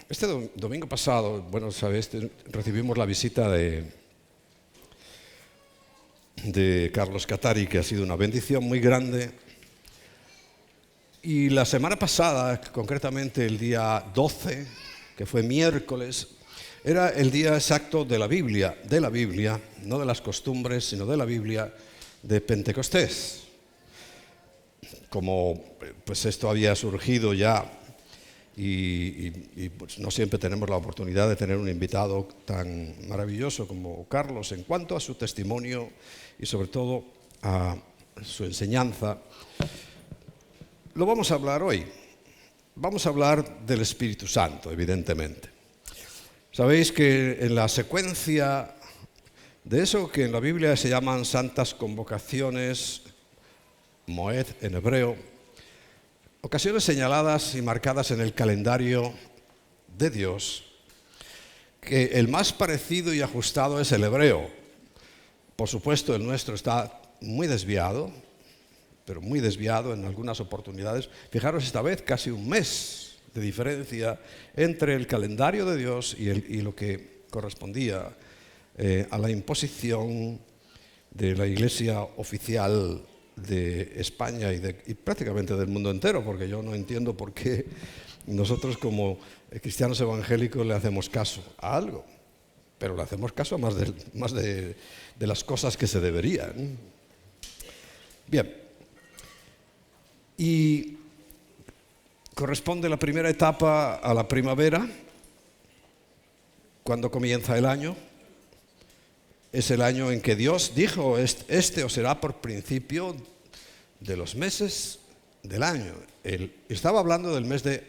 Este domingo pasado, bueno, sabéis, recibimos la visita de Carlos Catari, que ha sido una bendición muy grande. Y la semana pasada, concretamente el día 12, que fue miércoles, era el día exacto de la Biblia, no de las costumbres, sino de la Biblia de Pentecostés. Como pues esto había surgido ya y pues no siempre tenemos la oportunidad de tener un invitado tan maravilloso como Carlos en cuanto a su testimonio y sobre todo a su enseñanza, lo vamos a hablar hoy. Vamos a hablar del Espíritu Santo, evidentemente. Sabéis que en la secuencia de eso que en la Biblia se llaman santas convocaciones, Moed en hebreo, ocasiones señaladas y marcadas en el calendario de Dios, que el más parecido y ajustado es el hebreo. Por supuesto, el nuestro está muy desviado, pero muy desviado en algunas oportunidades. Fijaros esta vez casi un mes de diferencia entre el calendario de Dios y lo que correspondía a la imposición de la Iglesia oficial de España y prácticamente del mundo entero, porque yo no entiendo por qué nosotros como cristianos evangélicos le hacemos caso a algo, pero le hacemos caso a más de las cosas que se deberían. Bien, y corresponde la primera etapa a la primavera, cuando comienza el año. Es el año en que Dios dijo, este os será por principio de los meses del año. Estaba hablando del mes de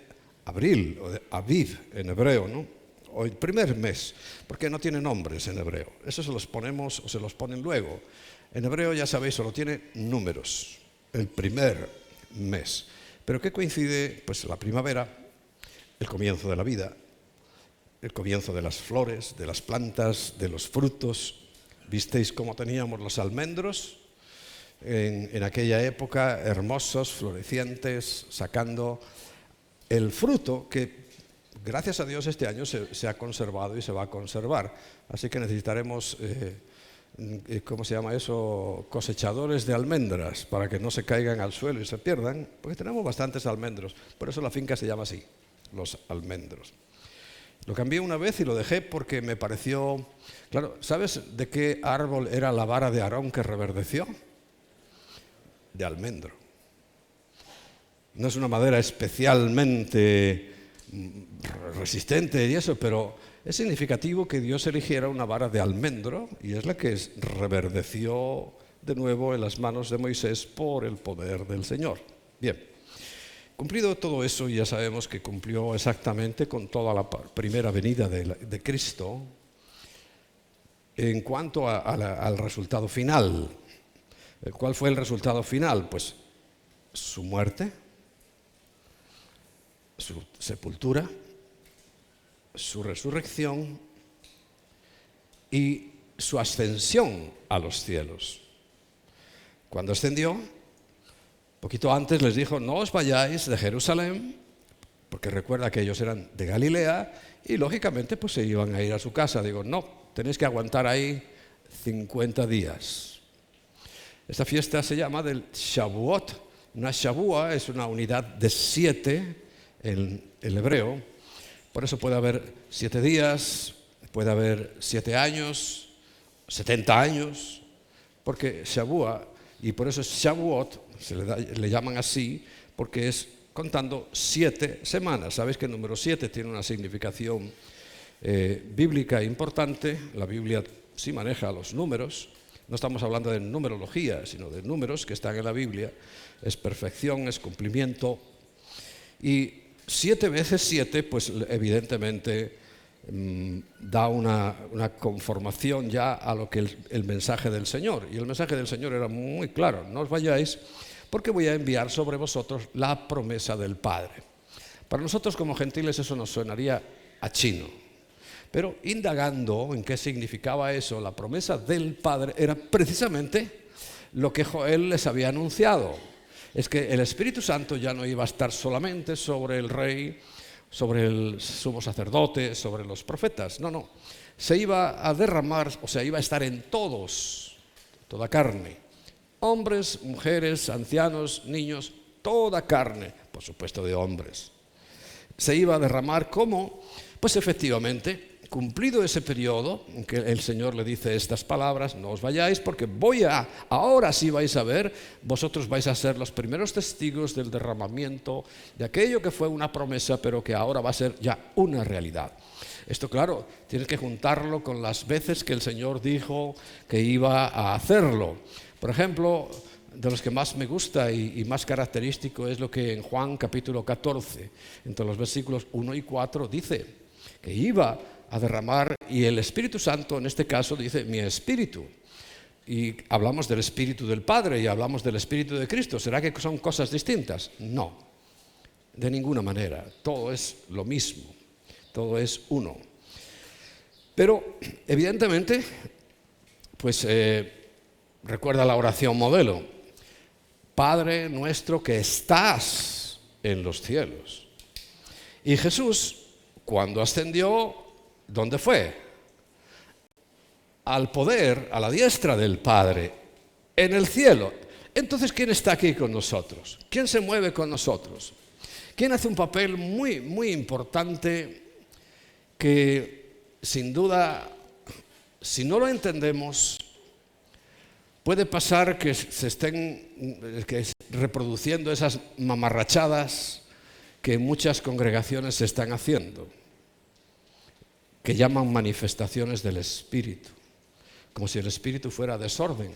abril, o de Aviv en hebreo, ¿no? O el primer mes, porque no tiene nombres en hebreo. Eso se los ponemos o se los ponen luego. En hebreo, ya sabéis, solo tiene números, el primer mes. Pero ¿qué coincide? Pues la primavera, el comienzo de la vida, el comienzo de las flores, de las plantas, de los frutos. ¿Visteis cómo teníamos los almendros en aquella época, hermosos, florecientes, sacando el fruto que, gracias a Dios, este año se ha conservado y se va a conservar? Así que necesitaremos, ¿cómo se llama eso? Cosechadores de almendras para que no se caigan al suelo y se pierdan, porque tenemos bastantes almendros. Por eso la finca se llama así, Los Almendros. Lo cambié una vez y lo dejé porque me pareció... Claro, ¿sabes de qué árbol era la vara de Aarón que reverdeció? De almendro. No es una madera especialmente resistente y eso, pero es significativo que Dios eligiera una vara de almendro y es la que reverdeció de nuevo en las manos de Moisés por el poder del Señor. Bien. Cumplido todo eso, ya sabemos que cumplió exactamente con toda la primera venida de Cristo. En cuanto al resultado final, ¿cuál fue el resultado final? Pues su muerte, su sepultura, su resurrección y su ascensión a los cielos. Cuando ascendió, poquito antes les dijo, no os vayáis de Jerusalén, porque recuerda que ellos eran de Galilea y lógicamente pues se iban a ir a su casa. Digo, no, tenéis que aguantar ahí 50 días. Esta fiesta se llama del Shavuot. Una Shavua es una unidad de 7 en el hebreo. Por eso puede haber 7 días, puede haber 7 años, 70 años, porque Shavua, y por eso es Shavuot, le llaman así porque es contando 7 semanas. Sabéis que el número 7 tiene una significación bíblica importante. La Biblia sí maneja los números. No estamos hablando de numerología, sino de números que están en la Biblia. Es perfección, es cumplimiento. Y 7 veces 7, pues evidentemente da una conformación ya a lo que el mensaje del Señor. Y el mensaje del Señor era muy claro: no os vayáis, porque voy a enviar sobre vosotros la promesa del Padre. Para nosotros como gentiles eso nos sonaría a chino, pero indagando en qué significaba eso, la promesa del Padre era precisamente lo que Joel les había anunciado. Es que el Espíritu Santo ya no iba a estar solamente sobre el rey, sobre el sumo sacerdote, sobre los profetas. No, no. Se iba a derramar, o sea, iba a estar en todos, toda carne. Hombres, mujeres, ancianos, niños, toda carne, por supuesto de hombres. Se iba a derramar como, pues efectivamente, cumplido ese periodo en que el Señor le dice estas palabras, no os vayáis porque ahora sí vais a ver, vosotros vais a ser los primeros testigos del derramamiento de aquello que fue una promesa, pero que ahora va a ser ya una realidad. Esto, claro, tienes que juntarlo con las veces que el Señor dijo que iba a hacerlo. Por ejemplo, de los que más me gusta y más característico es lo que en Juan capítulo 14, entre los versículos 1 y 4, dice que iba a derramar, y el Espíritu Santo en este caso dice mi Espíritu. Y hablamos del Espíritu del Padre y hablamos del Espíritu de Cristo. ¿Será que son cosas distintas? No, de ninguna manera. Todo es lo mismo, todo es uno. Pero evidentemente, pues recuerda la oración modelo. Padre nuestro que estás en los cielos. Y Jesús, cuando ascendió, ¿dónde fue? Al poder, a la diestra del Padre, en el cielo. Entonces, ¿quién está aquí con nosotros? ¿Quién se mueve con nosotros? ¿Quién hace un papel muy, muy importante que, sin duda, si no lo entendemos, puede pasar que se estén reproduciendo esas mamarrachadas que muchas congregaciones se están haciendo, que llaman manifestaciones del Espíritu, como si el Espíritu fuera desorden.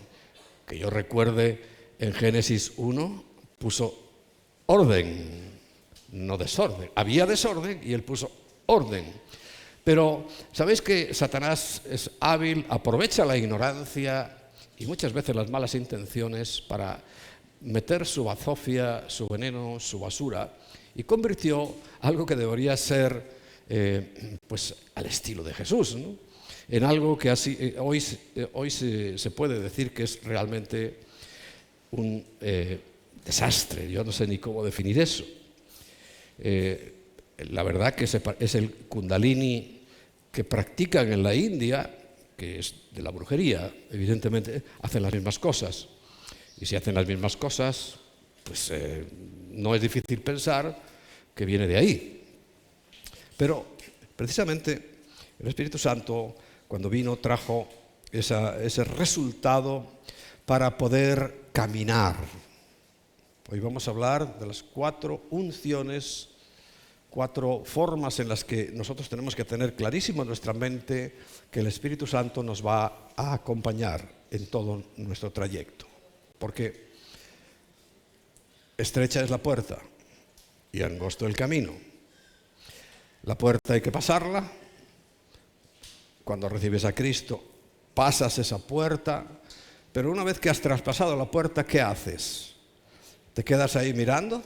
Que yo recuerde, en Génesis 1 puso orden, no desorden. Había desorden y él puso orden. Pero ¿sabéis que Satanás es hábil, aprovecha la ignorancia y muchas veces las malas intenciones para meter su bazofia, su veneno, su basura, y convirtió algo que debería ser pues al estilo de Jesús, ¿no?, en algo que así, hoy se puede decir que es realmente un desastre. Yo no sé ni cómo definir eso. La verdad que es el Kundalini que practican en la India, que es de la brujería, evidentemente hacen las mismas cosas. Y si hacen las mismas cosas, pues no es difícil pensar que viene de ahí. Pero precisamente el Espíritu Santo, cuando vino, trajo ese resultado para poder caminar. Hoy vamos a hablar de las 4 unciones, 4 formas en las que nosotros tenemos que tener clarísimo en nuestra mente que el Espíritu Santo nos va a acompañar en todo nuestro trayecto. Porque estrecha es la puerta y angosto el camino. La puerta hay que pasarla. Cuando recibes a Cristo, pasas esa puerta, pero una vez que has traspasado la puerta, ¿qué haces? ¿Te quedas ahí mirando?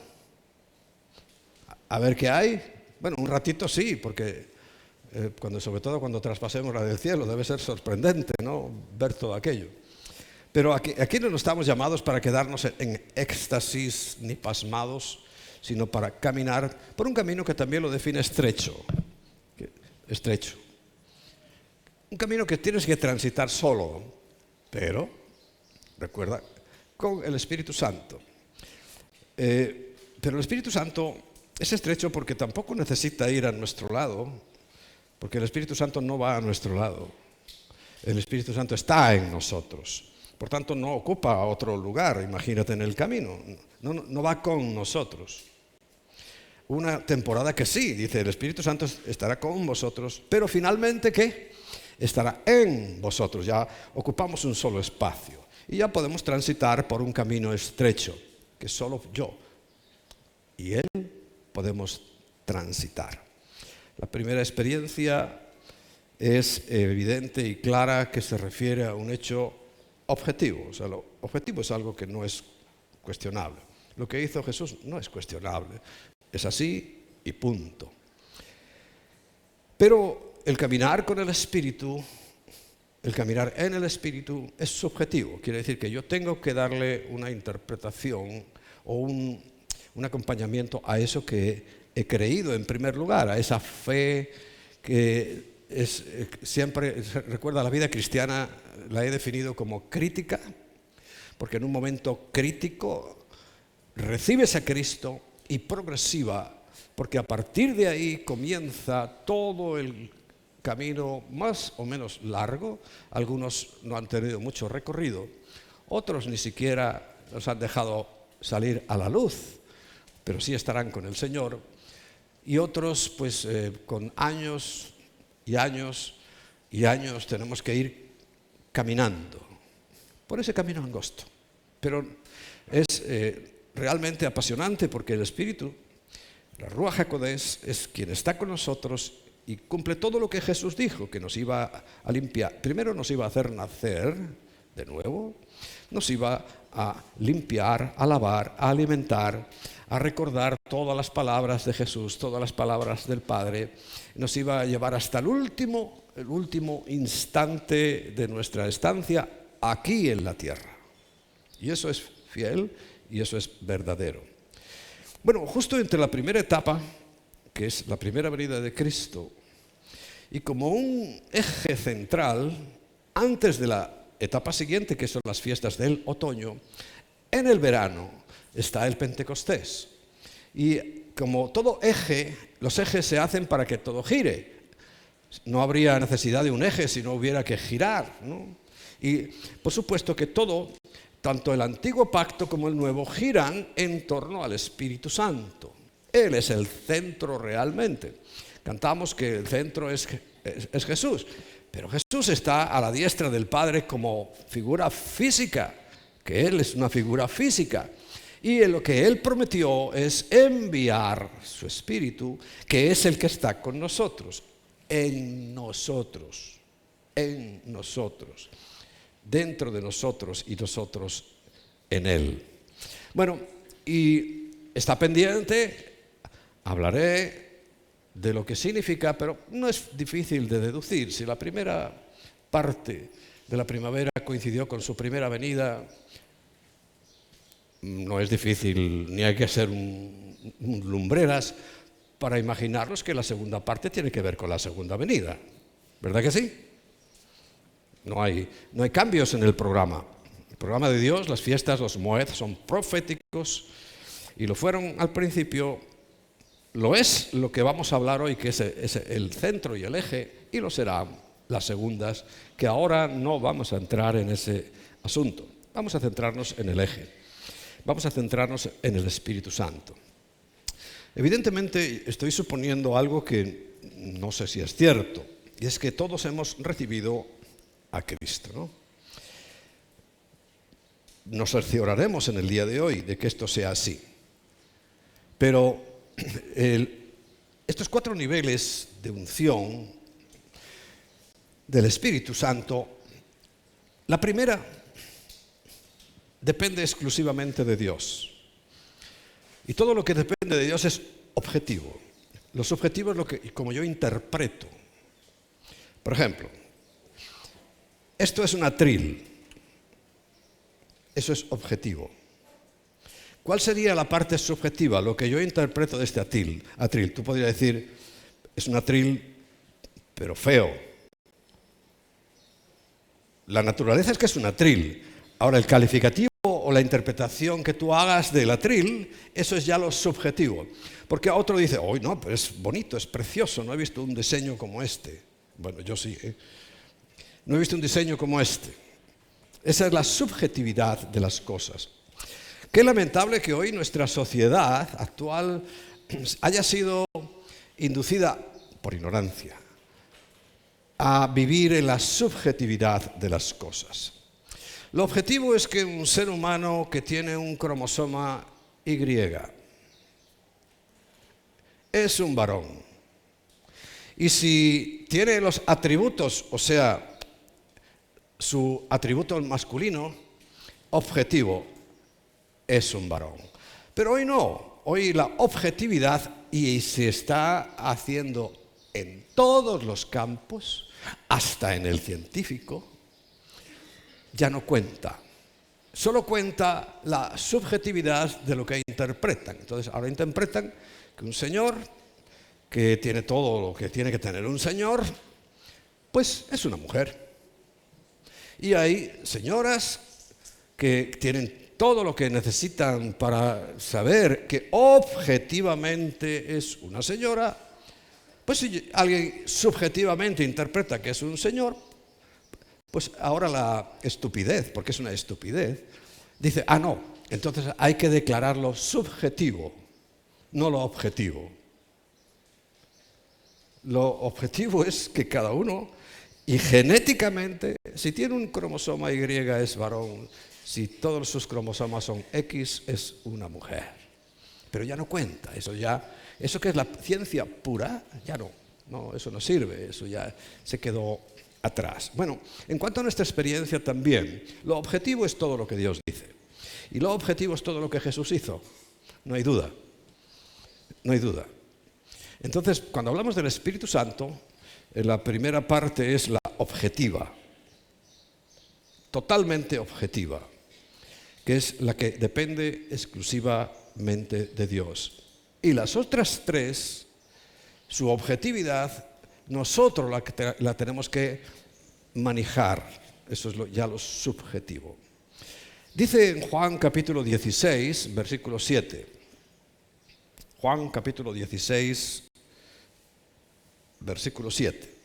A ver qué hay. Bueno, un ratito sí, porque sobre todo cuando traspasemos la del cielo, debe ser sorprendente, ¿no?, ver todo aquello. Pero aquí no estamos llamados para quedarnos en éxtasis ni pasmados, sino para caminar por un camino que también lo define estrecho. Estrecho. Un camino que tienes que transitar solo, pero, recuerda, con el Espíritu Santo. Pero el Espíritu Santo es estrecho porque tampoco necesita ir a nuestro lado, porque el Espíritu Santo no va a nuestro lado. El Espíritu Santo está en nosotros. Por tanto, no ocupa otro lugar, imagínate, en el camino. No va con nosotros. Una temporada que sí, dice, el Espíritu Santo estará con vosotros, pero finalmente, ¿qué? Estará en vosotros. Ya ocupamos un solo espacio y ya podemos transitar por un camino estrecho, que solo yo y Él podemos transitar. La primera experiencia es evidente y clara que se refiere a un hecho objetivo. O sea, lo objetivo es algo que no es cuestionable. Lo que hizo Jesús no es cuestionable. Es así y punto. Pero el caminar con el Espíritu, el caminar en el Espíritu es subjetivo. Quiere decir que yo tengo que darle una interpretación o un acompañamiento a eso que he creído en primer lugar, a esa fe que siempre, recuerda, la vida cristiana la he definido como crítica, porque en un momento crítico recibes a Cristo, y progresiva, porque a partir de ahí comienza todo el camino más o menos largo. Algunos no han tenido mucho recorrido, otros ni siquiera los han dejado salir a la luz, pero sí estarán con el Señor, y otros pues con años y años y años tenemos que ir caminando por ese camino angosto. Pero es realmente apasionante, porque el Espíritu, la Ruach HaKodesh, es quien está con nosotros y cumple todo lo que Jesús dijo, que nos iba a limpiar. Primero nos iba a hacer nacer de nuevo, nos iba a limpiar, a lavar, a alimentar, a recordar todas las palabras de Jesús, todas las palabras del Padre. Nos iba a llevar hasta el último instante de nuestra estancia aquí en la tierra. Y eso es fiel y eso es verdadero. Bueno, justo entre la primera etapa, que es la primera venida de Cristo, y como un eje central, antes de la etapa siguiente, que son las fiestas del otoño, en el verano está el Pentecostés. Y como todo eje, los ejes se hacen para que todo gire. No habría necesidad de un eje si no hubiera que girar, ¿no? Y por supuesto que todo, tanto el antiguo pacto como el nuevo, giran en torno al Espíritu Santo. Él es el centro realmente. Cantamos que el centro es Jesús, pero Jesús está a la diestra del Padre como figura física, que Él es una figura física. Y lo que Él prometió es enviar su Espíritu, que es el que está con nosotros, en nosotros, dentro de nosotros y nosotros en Él. Bueno, y está pendiente, hablaré de lo que significa, pero no es difícil de deducir. Si la primera parte de la primavera coincidió con su primera venida, no es difícil, ni hay que ser un lumbreras para imaginarnos que la segunda parte tiene que ver con la segunda venida. ¿Verdad que sí? No hay cambios en el programa. El programa de Dios, las fiestas, los Moed, son proféticos y lo fueron al principio. Lo es lo que vamos a hablar hoy, que es el centro y el eje, y lo serán las segundas, que ahora no vamos a entrar en ese asunto. Vamos a centrarnos en el eje. Vamos a centrarnos en el Espíritu Santo. Evidentemente estoy suponiendo algo que no sé si es cierto, y es que todos hemos recibido a Cristo, ¿no? Nos cercioraremos en el día de hoy de que esto sea así. Pero estos 4 niveles de unción del Espíritu Santo, la primera depende exclusivamente de Dios. Y todo lo que depende de Dios es objetivo. Lo subjetivo es lo que, como yo interpreto. Por ejemplo, esto es un atril. Eso es objetivo. ¿Cuál sería la parte subjetiva? Lo que yo interpreto de este atril. Tú podrías decir, es un atril, pero feo. La naturaleza es que es un atril. Ahora, el calificativo o la interpretación que tú hagas del atril, eso es ya lo subjetivo. Porque a otro dice, oh, no, pero es bonito, es precioso, no he visto un diseño como este. Bueno, yo sí, no he visto un diseño como este. Esa es la subjetividad de las cosas. Qué lamentable que hoy nuestra sociedad actual haya sido inducida por ignorancia a vivir en la subjetividad de las cosas. Lo objetivo es que un ser humano que tiene un cromosoma Y es un varón. Y si tiene los atributos, o sea, su atributo masculino, objetivo, es un varón. Pero hoy no, hoy la objetividad, y se está haciendo en todos los campos, hasta en el científico, ya no cuenta. Solo cuenta la subjetividad de lo que interpretan. Entonces, ahora interpretan que un señor que tiene todo lo que tiene que tener un señor, pues es una mujer. Y hay señoras que tienen todo lo que necesitan para saber que objetivamente es una señora. Pues si alguien subjetivamente interpreta que es un señor, pues ahora la estupidez, porque es una estupidez, dice, no, entonces hay que declarar lo subjetivo, no lo objetivo. Lo objetivo es que cada uno, y genéticamente, si tiene un cromosoma Y es varón, si todos sus cromosomas son X es una mujer. Pero ya no cuenta, eso que es la ciencia pura, ya no, eso no sirve, eso ya se quedó atrás. Bueno, en cuanto a nuestra experiencia también, lo objetivo es todo lo que Dios dice. Y lo objetivo es todo lo que Jesús hizo. No hay duda. No hay duda. Entonces, cuando hablamos del Espíritu Santo, la primera parte es la objetiva. Totalmente objetiva. Que es la que depende exclusivamente de Dios. Y las otras tres, su objetividad, nosotros la tenemos que manejar. Eso es ya lo subjetivo. Dice en Juan capítulo 16, versículo 7. Juan capítulo 16, versículo 7.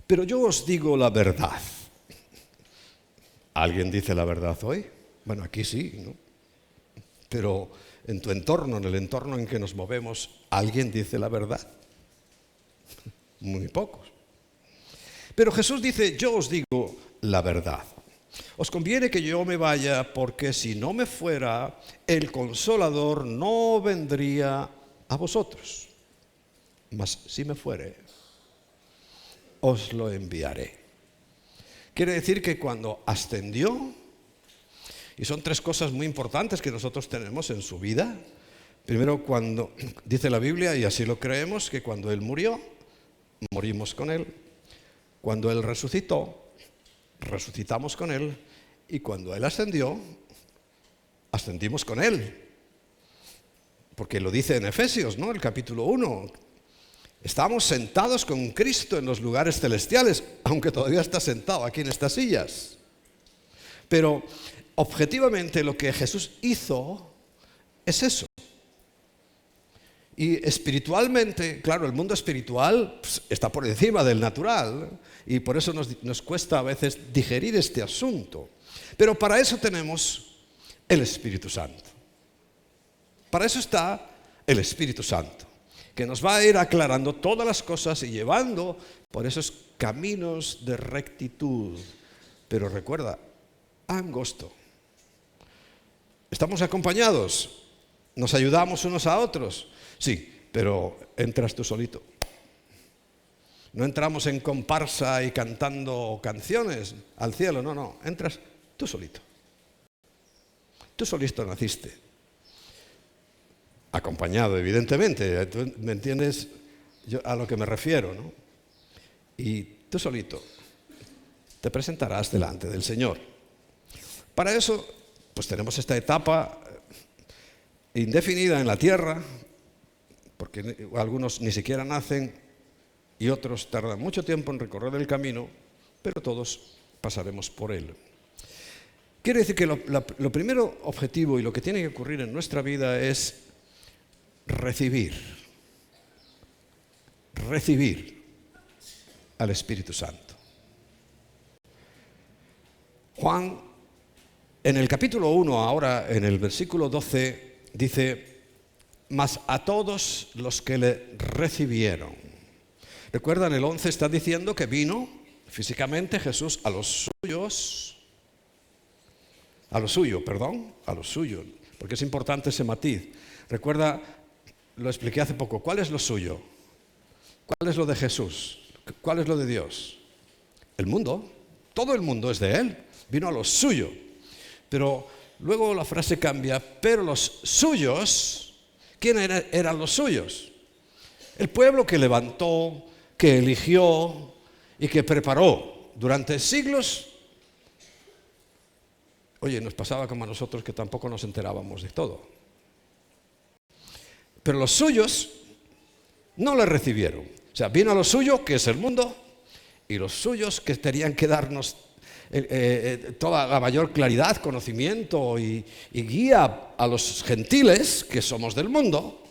Pero yo os digo la verdad. ¿Alguien dice la verdad hoy? Bueno, aquí sí, ¿no? Pero en tu entorno, en el entorno en que nos movemos, ¿alguien dice la verdad? Muy pocos. Pero Jesús dice, yo os digo la verdad. Os conviene que yo me vaya, porque si no me fuera, el Consolador no vendría a vosotros. Mas si me fuere, os lo enviaré. Quiere decir que cuando ascendió, y son tres cosas muy importantes que nosotros tenemos en su vida. Primero, cuando dice la Biblia, y así lo creemos, que cuando Él murió, morimos con Él. Cuando Él resucitó, resucitamos con Él. Y cuando Él ascendió, ascendimos con Él. Porque lo dice en Efesios, ¿no? El capítulo 1. Estamos sentados con Cristo en los lugares celestiales, aunque todavía está sentado aquí en estas sillas. Pero objetivamente lo que Jesús hizo es eso. Y espiritualmente, claro, el mundo espiritual está por encima del natural y por eso nos cuesta a veces digerir este asunto. Pero para eso tenemos el Espíritu Santo. Para eso está el Espíritu Santo, que nos va a ir aclarando todas las cosas y llevando por esos caminos de rectitud. Pero recuerda, angosto. ¿Estamos acompañados? ¿Nos ayudamos unos a otros? Sí, pero entras tú solito. No entramos en comparsa y cantando canciones al cielo, no, entras tú solito. Tú solito naciste. Acompañado, evidentemente. ¿Tú me entiendes a lo que me refiero, no? Y tú solito te presentarás delante del Señor. Para eso, pues tenemos esta etapa indefinida en la tierra, porque algunos ni siquiera nacen y otros tardan mucho tiempo en recorrer el camino, pero todos pasaremos por él. Quiere decir que lo primero objetivo y lo que tiene que ocurrir en nuestra vida es recibir al Espíritu Santo. Juan, en el capítulo 1, ahora en el versículo 12, dice, mas a todos los que le recibieron. Recuerdan, el 11 está diciendo que vino físicamente Jesús a los suyos, porque es importante ese matiz. Recuerda, lo expliqué hace poco, ¿cuál es lo suyo? ¿Cuál es lo de Jesús? ¿Cuál es lo de Dios? El mundo, todo el mundo es de Él, vino a lo suyo. Pero luego la frase cambia, pero los suyos, ¿quién eran los suyos? El pueblo que levantó, que eligió y que preparó durante siglos. Oye, nos pasaba como a nosotros que tampoco nos enterábamos de todo. Pero los suyos no le recibieron. O sea, vino a lo suyo, que es el mundo, y los suyos que tenían que darnos toda la mayor claridad, conocimiento y guía a los gentiles, que somos del mundo,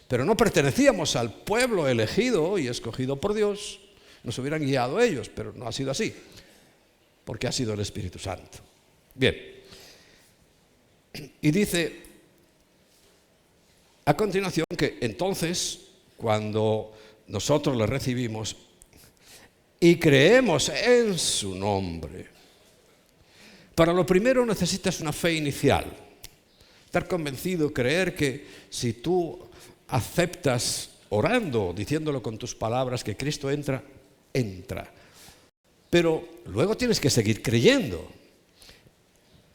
pero no pertenecíamos al pueblo elegido y escogido por Dios, nos hubieran guiado ellos, pero no ha sido así, porque ha sido el Espíritu Santo. Bien, y dice a continuación que entonces, cuando nosotros le recibimos y creemos en su nombre, para lo primero necesitas una fe inicial, estar convencido, creer que si tú aceptas orando, diciéndolo con tus palabras, que Cristo entra. Pero luego tienes que seguir creyendo.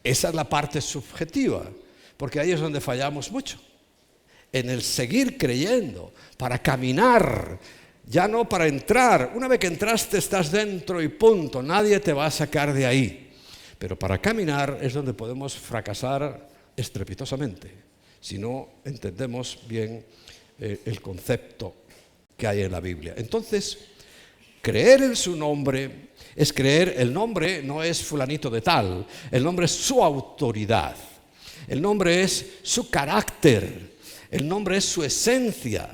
Esa es la parte subjetiva, porque ahí es donde fallamos mucho. En el seguir creyendo, para caminar, ya no para entrar. Una vez que entraste estás dentro y punto, nadie te va a sacar de ahí. Pero para caminar es donde podemos fracasar estrepitosamente, si no entendemos bien el concepto que hay en la Biblia. Entonces, creer en su nombre es creer, el nombre no es fulanito de tal, el nombre es su autoridad, el nombre es su carácter, el nombre es su esencia,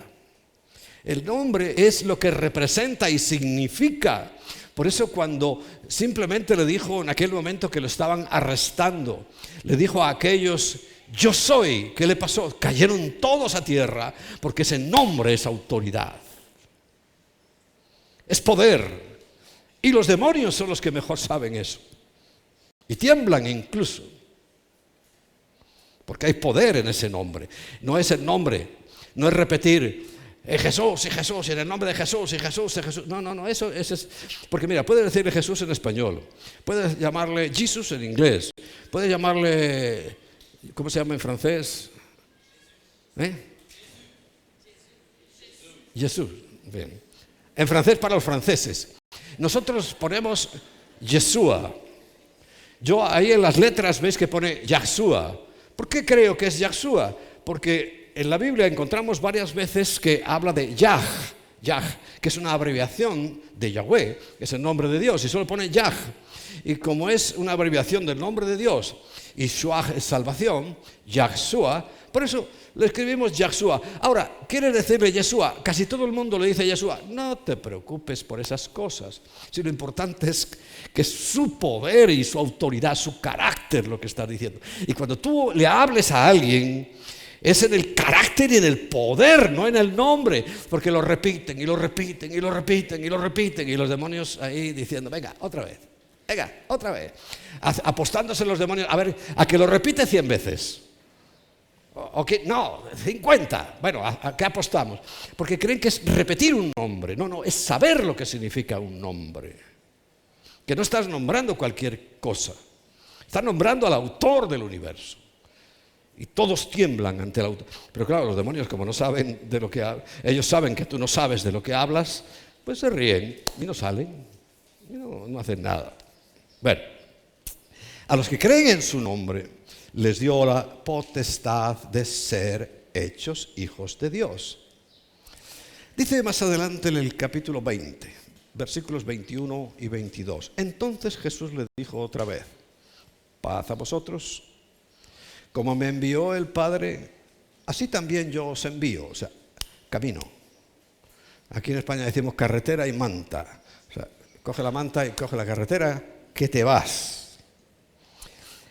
el nombre es lo que representa y significa. Por eso cuando simplemente le dijo en aquel momento que lo estaban arrestando, le dijo a aquellos: yo soy, ¿qué le pasó? Cayeron todos a tierra, porque ese nombre es autoridad, es poder. Y los demonios son los que mejor saben eso. Y tiemblan incluso, porque hay poder en ese nombre. No es el nombre, no es repetir Jesús y Jesús, y en el nombre de Jesús y Jesús y Jesús. No, eso es. Porque mira, puedes decirle Jesús en español, puedes llamarle Jesus en inglés, puedes llamarle, ¿cómo se llama en francés? Jesús. Bien. En francés para los franceses. Nosotros ponemos Yeshua. Yo ahí en las letras veis que pone Yahshua. ¿Por qué creo que es Yahshua? Porque en la Biblia encontramos varias veces que habla de Yah, que es una abreviación de Yahweh, que es el nombre de Dios, y solo pone Yah. Y como es una abreviación del nombre de Dios, y Shuach es salvación, Yahshua, por eso le escribimos Yahshua. Ahora, ¿quiere decirle Yeshua? Casi todo el mundo le dice Yeshua. No te preocupes por esas cosas. Si lo importante es que su poder y su autoridad, su carácter, lo que está diciendo. Y cuando tú le hables a alguien, es en el carácter y en el poder, no en el nombre, porque lo repiten y lo repiten y lo repiten y lo repiten, y los demonios ahí diciendo: venga, otra vez, apostándose los demonios, a ver, a que lo repite 100 veces. No, 50. Bueno, ¿a qué apostamos? Porque creen que es repetir un nombre. No, es saber lo que significa un nombre. Que no estás nombrando cualquier cosa. Estás nombrando al autor del universo. Y todos tiemblan ante el autor. Pero claro, los demonios, como no saben de lo que ellos saben que tú no sabes de lo que hablas, pues se ríen y no salen. Y no hacen nada. Bueno, a los que creen en su nombre les dio la potestad de ser hechos hijos de Dios. Dice más adelante en el capítulo 20, versículos 21 y 22. Entonces Jesús le dijo otra vez: paz a vosotros. Como me envió el Padre, así también yo os envío. O sea, camino. Aquí en España decimos carretera y manta. O sea, coge la manta y coge la carretera, que te vas.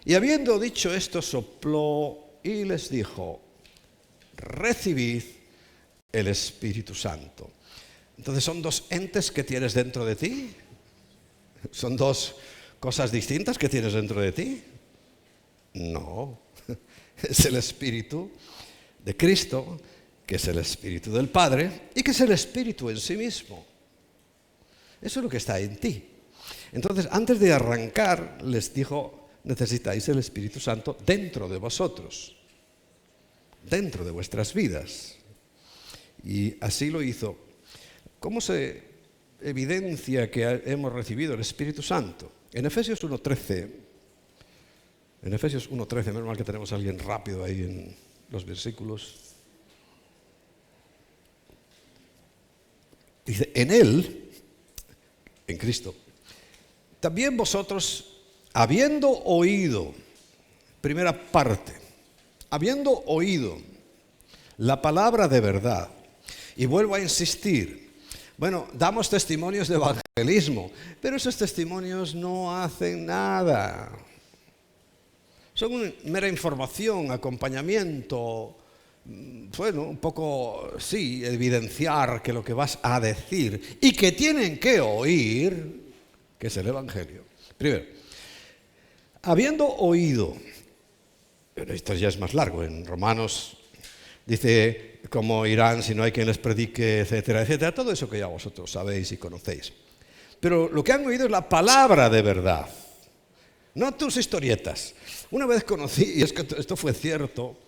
Y habiendo dicho esto, sopló y les dijo: recibid el Espíritu Santo. Entonces, ¿son dos entes que tienes dentro de ti? ¿Son dos cosas distintas que tienes dentro de ti? No, es el Espíritu de Cristo, que es el Espíritu del Padre y que es el Espíritu en sí mismo. Eso es lo que está en ti. Entonces, antes de arrancar, les dijo: necesitáis el Espíritu Santo dentro de vosotros, dentro de vuestras vidas. Y así lo hizo. ¿Cómo se evidencia que hemos recibido el Espíritu Santo? En Efesios 1:13, menos mal que tenemos a alguien rápido ahí en los versículos. Dice, en Él, en Cristo, también vosotros, habiendo oído, primera parte, habiendo oído la palabra de verdad, y vuelvo a insistir, bueno, damos testimonios de evangelismo, pero esos testimonios no hacen nada. Son una mera información, acompañamiento, bueno, un poco, sí, evidenciar que lo que vas a decir y que tienen que oír, que es el Evangelio. Primero, habiendo oído, pero esto ya es más largo, en Romanos dice cómo irán si no hay quien les predique, etcétera, etcétera, todo eso que ya vosotros sabéis y conocéis. Pero lo que han oído es la palabra de verdad, no tus historietas. Una vez conocí, y es que esto fue cierto,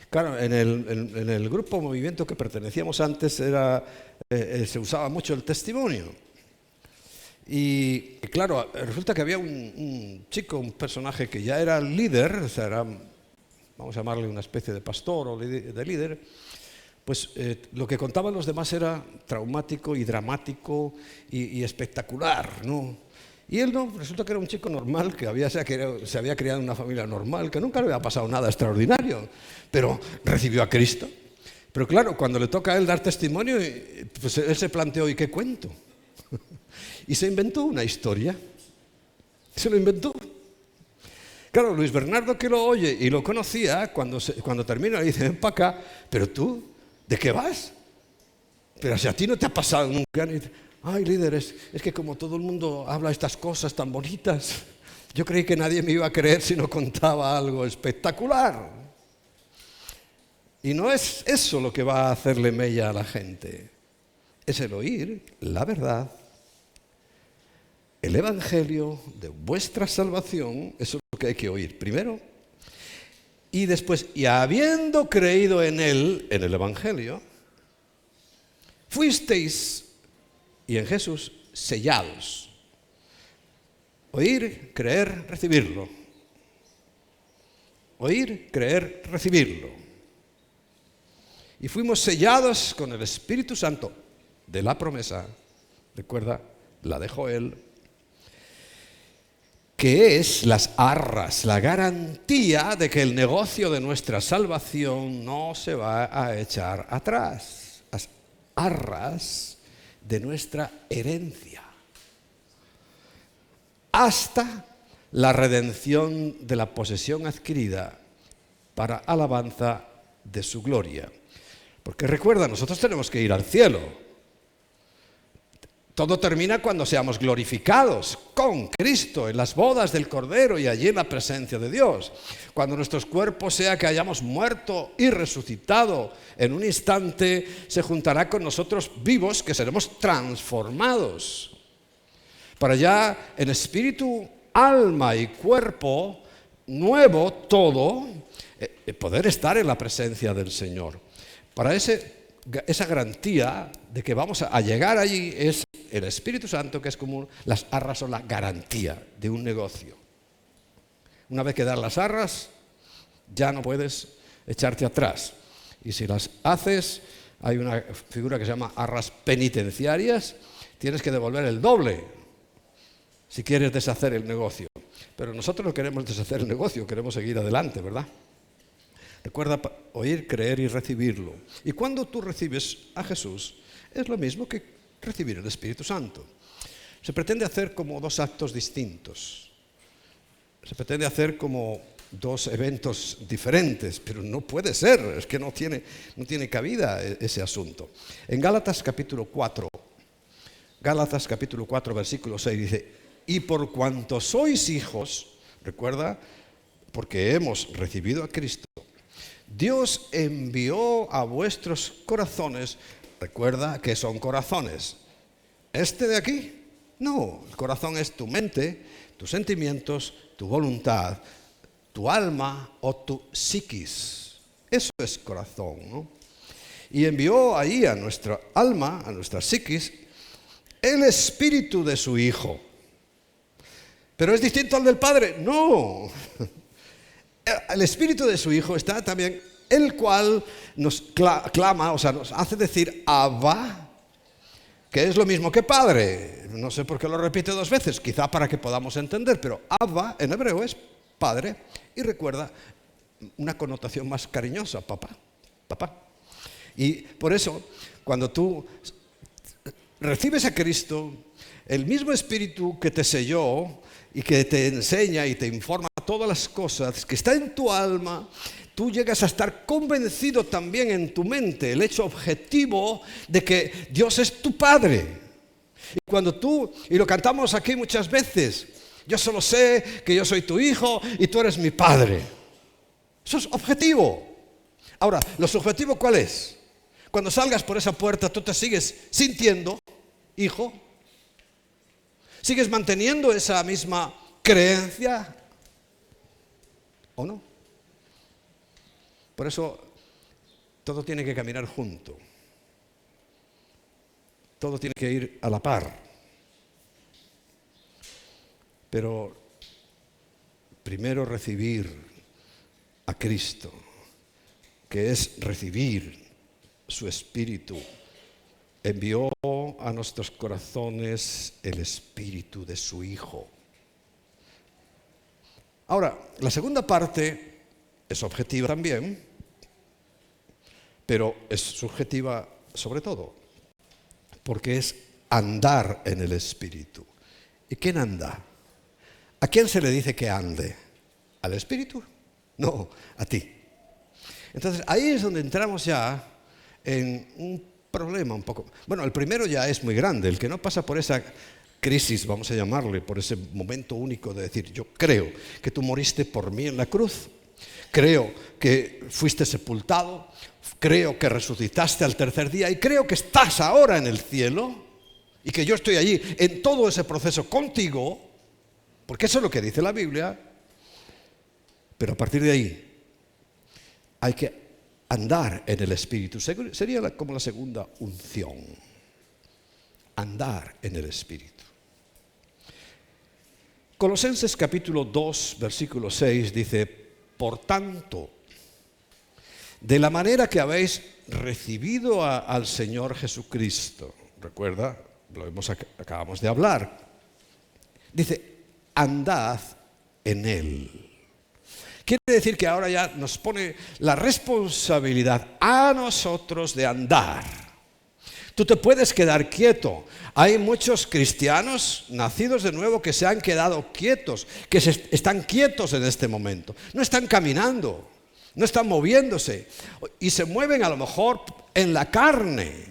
claro, en el grupo movimiento que pertenecíamos antes se usaba mucho el testimonio. Y claro, resulta que había un chico, un personaje que ya era líder, o sea, era, vamos a llamarle una especie de pastor o de líder, pues lo que contaban los demás era traumático y dramático y espectacular, ¿no? Y él no, resulta que era un chico normal, que se había criado en una familia normal, que nunca le había pasado nada extraordinario, pero recibió a Cristo. Pero claro, cuando le toca a él dar testimonio, pues él se planteó, ¿y qué cuento? Y se inventó una historia. Se lo inventó. Claro, Luis Bernardo, que lo oye y lo conocía, cuando termina le dice, ven para acá, pero tú, ¿de qué vas? Pero si a ti no te ha pasado nunca. Y dice, ay, líder, es que como todo el mundo habla estas cosas tan bonitas, yo creí que nadie me iba a creer si no contaba algo espectacular. Y no es eso lo que va a hacerle mella a la gente. Es el oír la verdad, el evangelio de vuestra salvación. Eso es lo que hay que oír primero. Y después, y habiendo creído en él, en el evangelio, fuisteis, y en Jesús, sellados. Oír, creer, recibirlo. Oír, creer, recibirlo. Y fuimos sellados con el Espíritu Santo de la promesa, recuerda, la de Joel, que es las arras, la garantía de que el negocio de nuestra salvación no se va a echar atrás. Las arras de nuestra herencia, hasta la redención de la posesión adquirida para alabanza de su gloria. Porque recuerda, nosotros tenemos que ir al cielo. Todo termina cuando seamos glorificados con Cristo en las bodas del Cordero y allí en la presencia de Dios. Cuando nuestros cuerpos sea que hayamos muerto y resucitado, en un instante se juntará con nosotros vivos, que seremos transformados. Para ya en espíritu, alma y cuerpo nuevo todo, poder estar en la presencia del Señor. Para esa garantía de que vamos a llegar allí es el Espíritu Santo, que es como las arras son la garantía de un negocio. Una vez que das las arras, ya no puedes echarte atrás. Y si las haces, hay una figura que se llama arras penitenciarias, tienes que devolver el doble si quieres deshacer el negocio. Pero nosotros no queremos deshacer el negocio, queremos seguir adelante, ¿verdad? Recuerda oír, creer y recibirlo. Y cuando tú recibes a Jesús, es lo mismo que recibir el Espíritu Santo. Se pretende hacer como dos actos distintos. Se pretende hacer como dos eventos diferentes, pero no puede ser, es que no tiene cabida ese asunto. En Gálatas capítulo 4, versículo 6 dice, y por cuanto sois hijos, recuerda, porque hemos recibido a Cristo, Dios envió a vuestros corazones, recuerda que son corazones. ¿Este de aquí? No, el corazón es tu mente, tus sentimientos, tu voluntad, tu alma o tu psiquis. Eso es corazón, ¿no? Y envió ahí a nuestra alma, a nuestra psiquis, el espíritu de su Hijo. ¿Pero es distinto al del Padre? No. El espíritu de su Hijo está también, el cual nos clama, o sea, nos hace decir Abba, que es lo mismo que padre. No sé por qué lo repite dos veces, quizá para que podamos entender, pero Abba en hebreo es padre y recuerda una connotación más cariñosa, papá, papá. Y por eso, cuando tú recibes a Cristo, el mismo Espíritu que te selló y que te enseña y te informa todas las cosas que está en tu alma, tú llegas a estar convencido también en tu mente, el hecho objetivo de que Dios es tu Padre. Y cuando tú, y lo cantamos aquí muchas veces, yo solo sé que yo soy tu hijo y tú eres mi Padre. Eso es objetivo. Ahora, ¿lo subjetivo cuál es? Cuando salgas por esa puerta, tú te sigues sintiendo hijo. ¿Sigues manteniendo esa misma creencia o no? Por eso todo tiene que caminar junto. Todo tiene que ir a la par. Pero primero recibir a Cristo, que es recibir su Espíritu. Envió a nuestros corazones el Espíritu de su Hijo. Ahora, la segunda parte es objetiva también, pero es subjetiva sobre todo, porque es andar en el Espíritu. ¿Y quién anda? ¿A quién se le dice que ande? ¿Al Espíritu? No, a ti. Entonces, ahí es donde entramos ya en un problema un poco. Bueno, el primero ya es muy grande, el que no pasa por esa crisis, vamos a llamarle, por ese momento único de decir, yo creo que tú moriste por mí en la cruz, creo que fuiste sepultado, creo que resucitaste al tercer día y creo que estás ahora en el cielo y que yo estoy allí en todo ese proceso contigo, porque eso es lo que dice la Biblia, pero a partir de ahí hay que andar en el Espíritu. Sería como la segunda unción. Andar en el Espíritu. Colosenses capítulo 2, versículo 6 dice, por tanto, de la manera que habéis recibido al Señor Jesucristo, recuerda, acabamos de hablar, dice, andad en Él. Quiere decir que ahora ya nos pone la responsabilidad a nosotros de andar. Tú te puedes quedar quieto. Hay muchos cristianos nacidos de nuevo que se han quedado quietos, que están quietos en este momento. No están caminando, no están moviéndose y se mueven a lo mejor en la carne,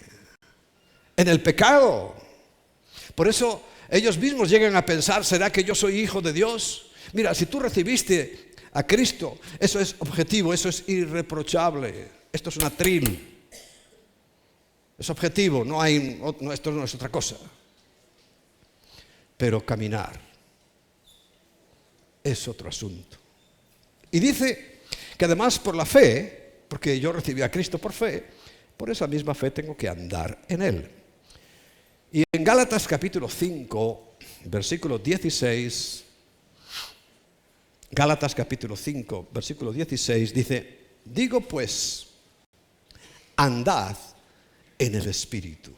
en el pecado. Por eso ellos mismos llegan a pensar, ¿será que yo soy hijo de Dios? Mira, si tú recibiste a Cristo, eso es objetivo, eso es irreprochable. Esto es un atril. Es objetivo, esto no es otra cosa. Pero caminar es otro asunto. Y dice que además por la fe, porque yo recibí a Cristo por fe, por esa misma fe tengo que andar en Él. Y en Gálatas capítulo 5, versículo 16... Gálatas capítulo 5, versículo 16 dice, digo pues, andad en el Espíritu.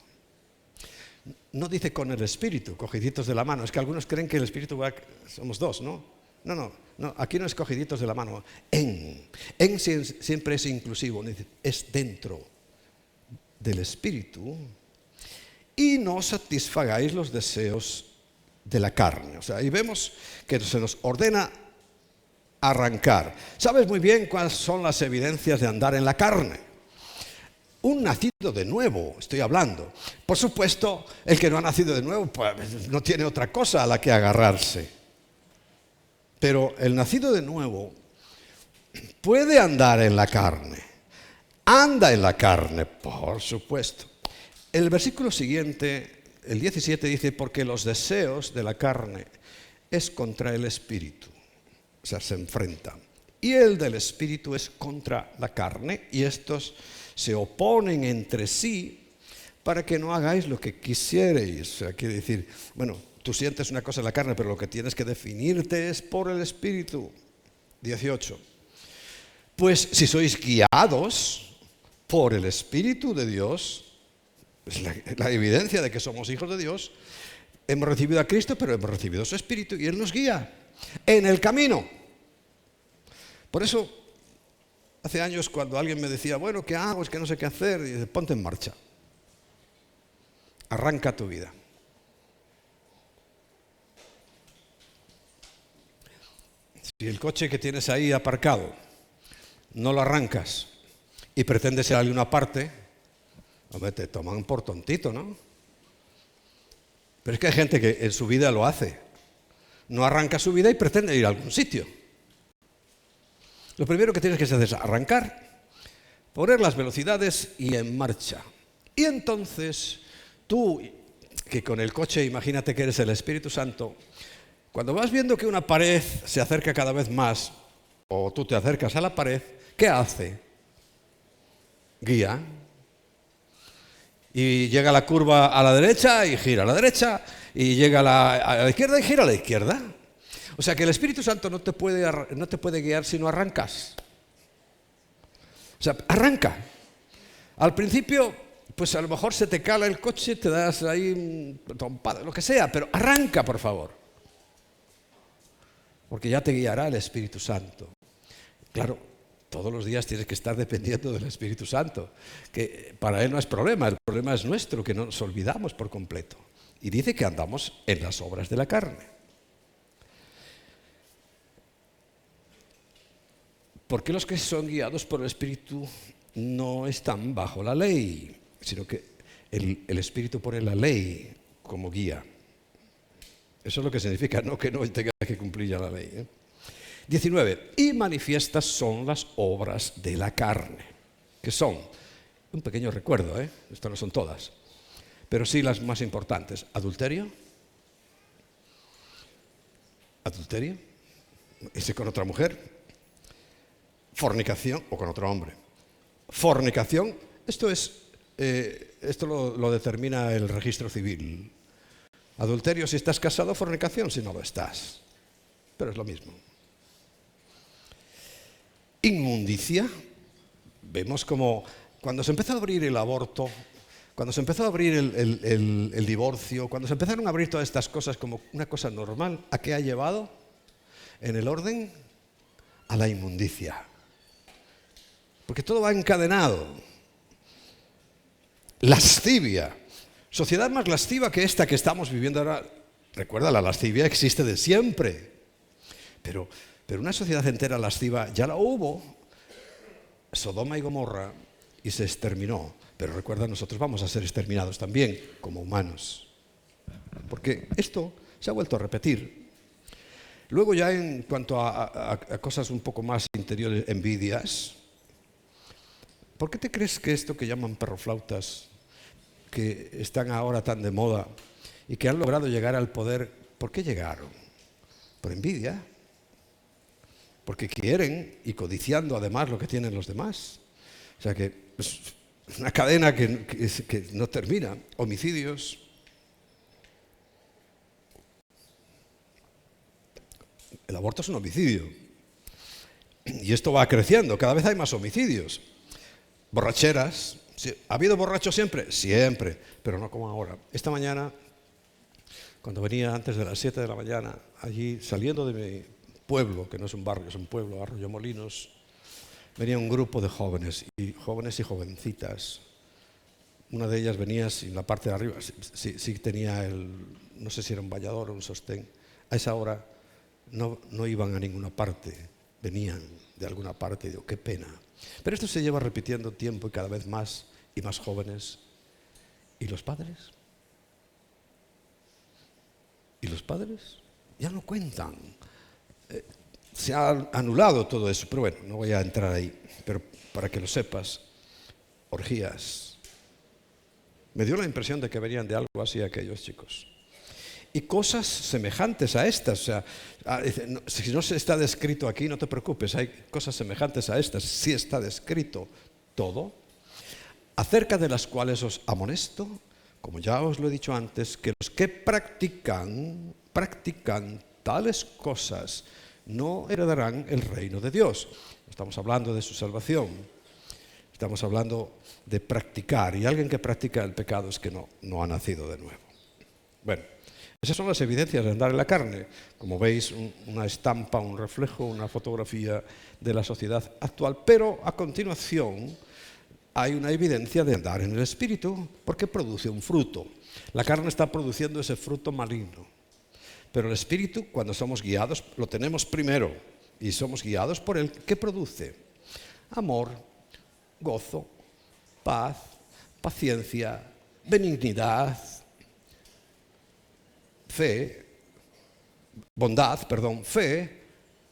No dice con el Espíritu, cogiditos de la mano. Es que algunos creen que el Espíritu somos dos, ¿no? No, aquí no es cogiditos de la mano. En siempre es inclusivo, es dentro del Espíritu. Y no satisfagáis los deseos de la carne. O sea, ahí vemos que se nos ordena arrancar. ¿Sabes muy bien cuáles son las evidencias de andar en la carne? Un nacido de nuevo, estoy hablando. Por supuesto, el que no ha nacido de nuevo, pues no tiene otra cosa a la que agarrarse. Pero el nacido de nuevo puede andar en la carne. Anda en la carne, por supuesto. El versículo siguiente, el 17, dice, porque los deseos de la carne es contra el Espíritu. O sea, se enfrentan. Y el del Espíritu es contra la carne, y estos se oponen entre sí para que no hagáis lo que quisierais. O sea, quiere decir, bueno, tú sientes una cosa en la carne, pero lo que tienes que definirte es por el Espíritu. 18. Pues si sois guiados por el Espíritu de Dios, Es la evidencia de que somos hijos de Dios. Hemos recibido a Cristo, pero hemos recibido su Espíritu y Él nos guía en el camino. Por eso, hace años cuando alguien me decía, bueno, ¿qué hago? Es que no sé qué hacer. Y dice, ponte en marcha. Arranca tu vida. Si el coche que tienes ahí aparcado no lo arrancas y pretendes ir a alguna parte, hombre, te toman por tontito, ¿no? Pero es que hay gente que en su vida lo hace. No arranca su vida y pretende ir a algún sitio. Lo primero que tienes que hacer es arrancar, poner las velocidades y en marcha. Y entonces tú, que con el coche, imagínate que eres el Espíritu Santo, cuando vas viendo que una pared se acerca cada vez más, o tú te acercas a la pared, ¿qué hace? Guía. Y llega la curva a la derecha y gira a la derecha, y llega a la izquierda y gira a la izquierda. O sea que el Espíritu Santo no te puede guiar si no arrancas. O sea, arranca. Al principio, pues a lo mejor se te cala el coche, te das ahí un trompado, lo que sea, pero arranca, por favor. Porque ya te guiará el Espíritu Santo. Claro, todos los días tienes que estar dependiendo del Espíritu Santo, que para Él no es problema, el problema es nuestro, que nos olvidamos por completo. Y dice que andamos en las obras de la carne. Porque los que son guiados por el Espíritu no están bajo la ley, sino que el Espíritu pone la ley como guía. Eso es lo que significa, no que no tenga que cumplir ya la ley. 19. Y manifiestas son las obras de la carne, que son, un pequeño recuerdo, estas no son todas, pero sí las más importantes. Adulterio, ese con otra mujer. Fornicación, o con otro hombre. Fornicación, esto lo determina el registro civil. Adulterio si estás casado, fornicación si no lo estás. Pero es lo mismo. Inmundicia, vemos como cuando se empezó a abrir el aborto, cuando se empezó a abrir el divorcio, cuando se empezaron a abrir todas estas cosas como una cosa normal, ¿a qué ha llevado? En el orden, a la inmundicia. Porque todo va encadenado. Lascivia. Sociedad más lasciva que esta que estamos viviendo ahora. Recuerda, la lascivia existe de siempre. Pero una sociedad entera lasciva ya la hubo. Sodoma y Gomorra, y se exterminó. Pero recuerda, nosotros vamos a ser exterminados también como humanos. Porque esto se ha vuelto a repetir. Luego ya en cuanto a cosas un poco más interiores, envidias. ¿Por qué te crees que esto que llaman perroflautas, que están ahora tan de moda y que han logrado llegar al poder, ¿por qué llegaron? Por envidia. Porque quieren y codiciando además lo que tienen los demás. O sea que es una cadena que no termina. Homicidios. El aborto es un homicidio. Y esto va creciendo, cada vez hay más homicidios. Borracheras. ¿Ha habido borrachos siempre? Siempre, pero no como ahora. Esta mañana, cuando venía antes de las 7 de la mañana, allí saliendo de mi pueblo, que no es un barrio, es un pueblo, Arroyomolinos, venía un grupo de jóvenes y jovencitas. Una de ellas venía en la parte de arriba, sí tenía no sé si era un vallador o un sostén. A esa hora no iban a ninguna parte, venían de alguna parte y digo, qué pena. Pero esto se lleva repitiendo tiempo y cada vez más y más jóvenes. ¿Y los padres? ¿Y los padres? Ya no cuentan. Se ha anulado todo eso, pero bueno, no voy a entrar ahí. Pero para que lo sepas, orgías. Me dio la impresión de que venían de algo así aquellos chicos. Y cosas semejantes a estas, o sea, si no se está descrito aquí, no te preocupes, hay cosas semejantes a estas, sí está descrito todo, acerca de las cuales os amonesto, como ya os lo he dicho antes, que los que practican tales cosas no heredarán el reino de Dios. Estamos hablando de su salvación. Estamos hablando de practicar, y alguien que practica el pecado es que no ha nacido de nuevo. Bueno, esas son las evidencias de andar en la carne. Como veis, una estampa, un reflejo, una fotografía de la sociedad actual, pero a continuación hay una evidencia de andar en el Espíritu porque produce un fruto. La carne está produciendo ese fruto maligno, pero el Espíritu, cuando somos guiados, lo tenemos primero y somos guiados por Él. ¿Qué produce? Amor, gozo, paz, paciencia, benignidad, fe,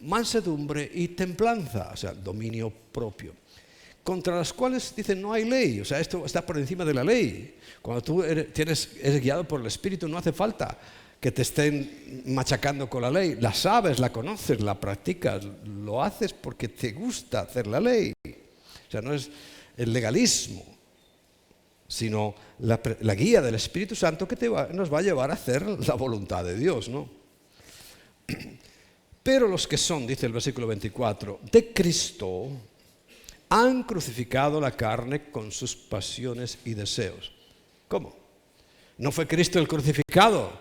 mansedumbre y templanza, o sea, dominio propio, contra las cuales dicen no hay ley. O sea, esto está por encima de la ley. Cuando tú eres guiado por el Espíritu, no hace falta que te estén machacando con la ley. La sabes, la conoces, la practicas, lo haces porque te gusta hacer la ley. O sea, no es el legalismo, sino la guía del Espíritu Santo que nos va a llevar a hacer la voluntad de Dios, ¿no? Pero los que son, dice el versículo 24, de Cristo, han crucificado la carne con sus pasiones y deseos. ¿Cómo? ¿No fue Cristo el crucificado?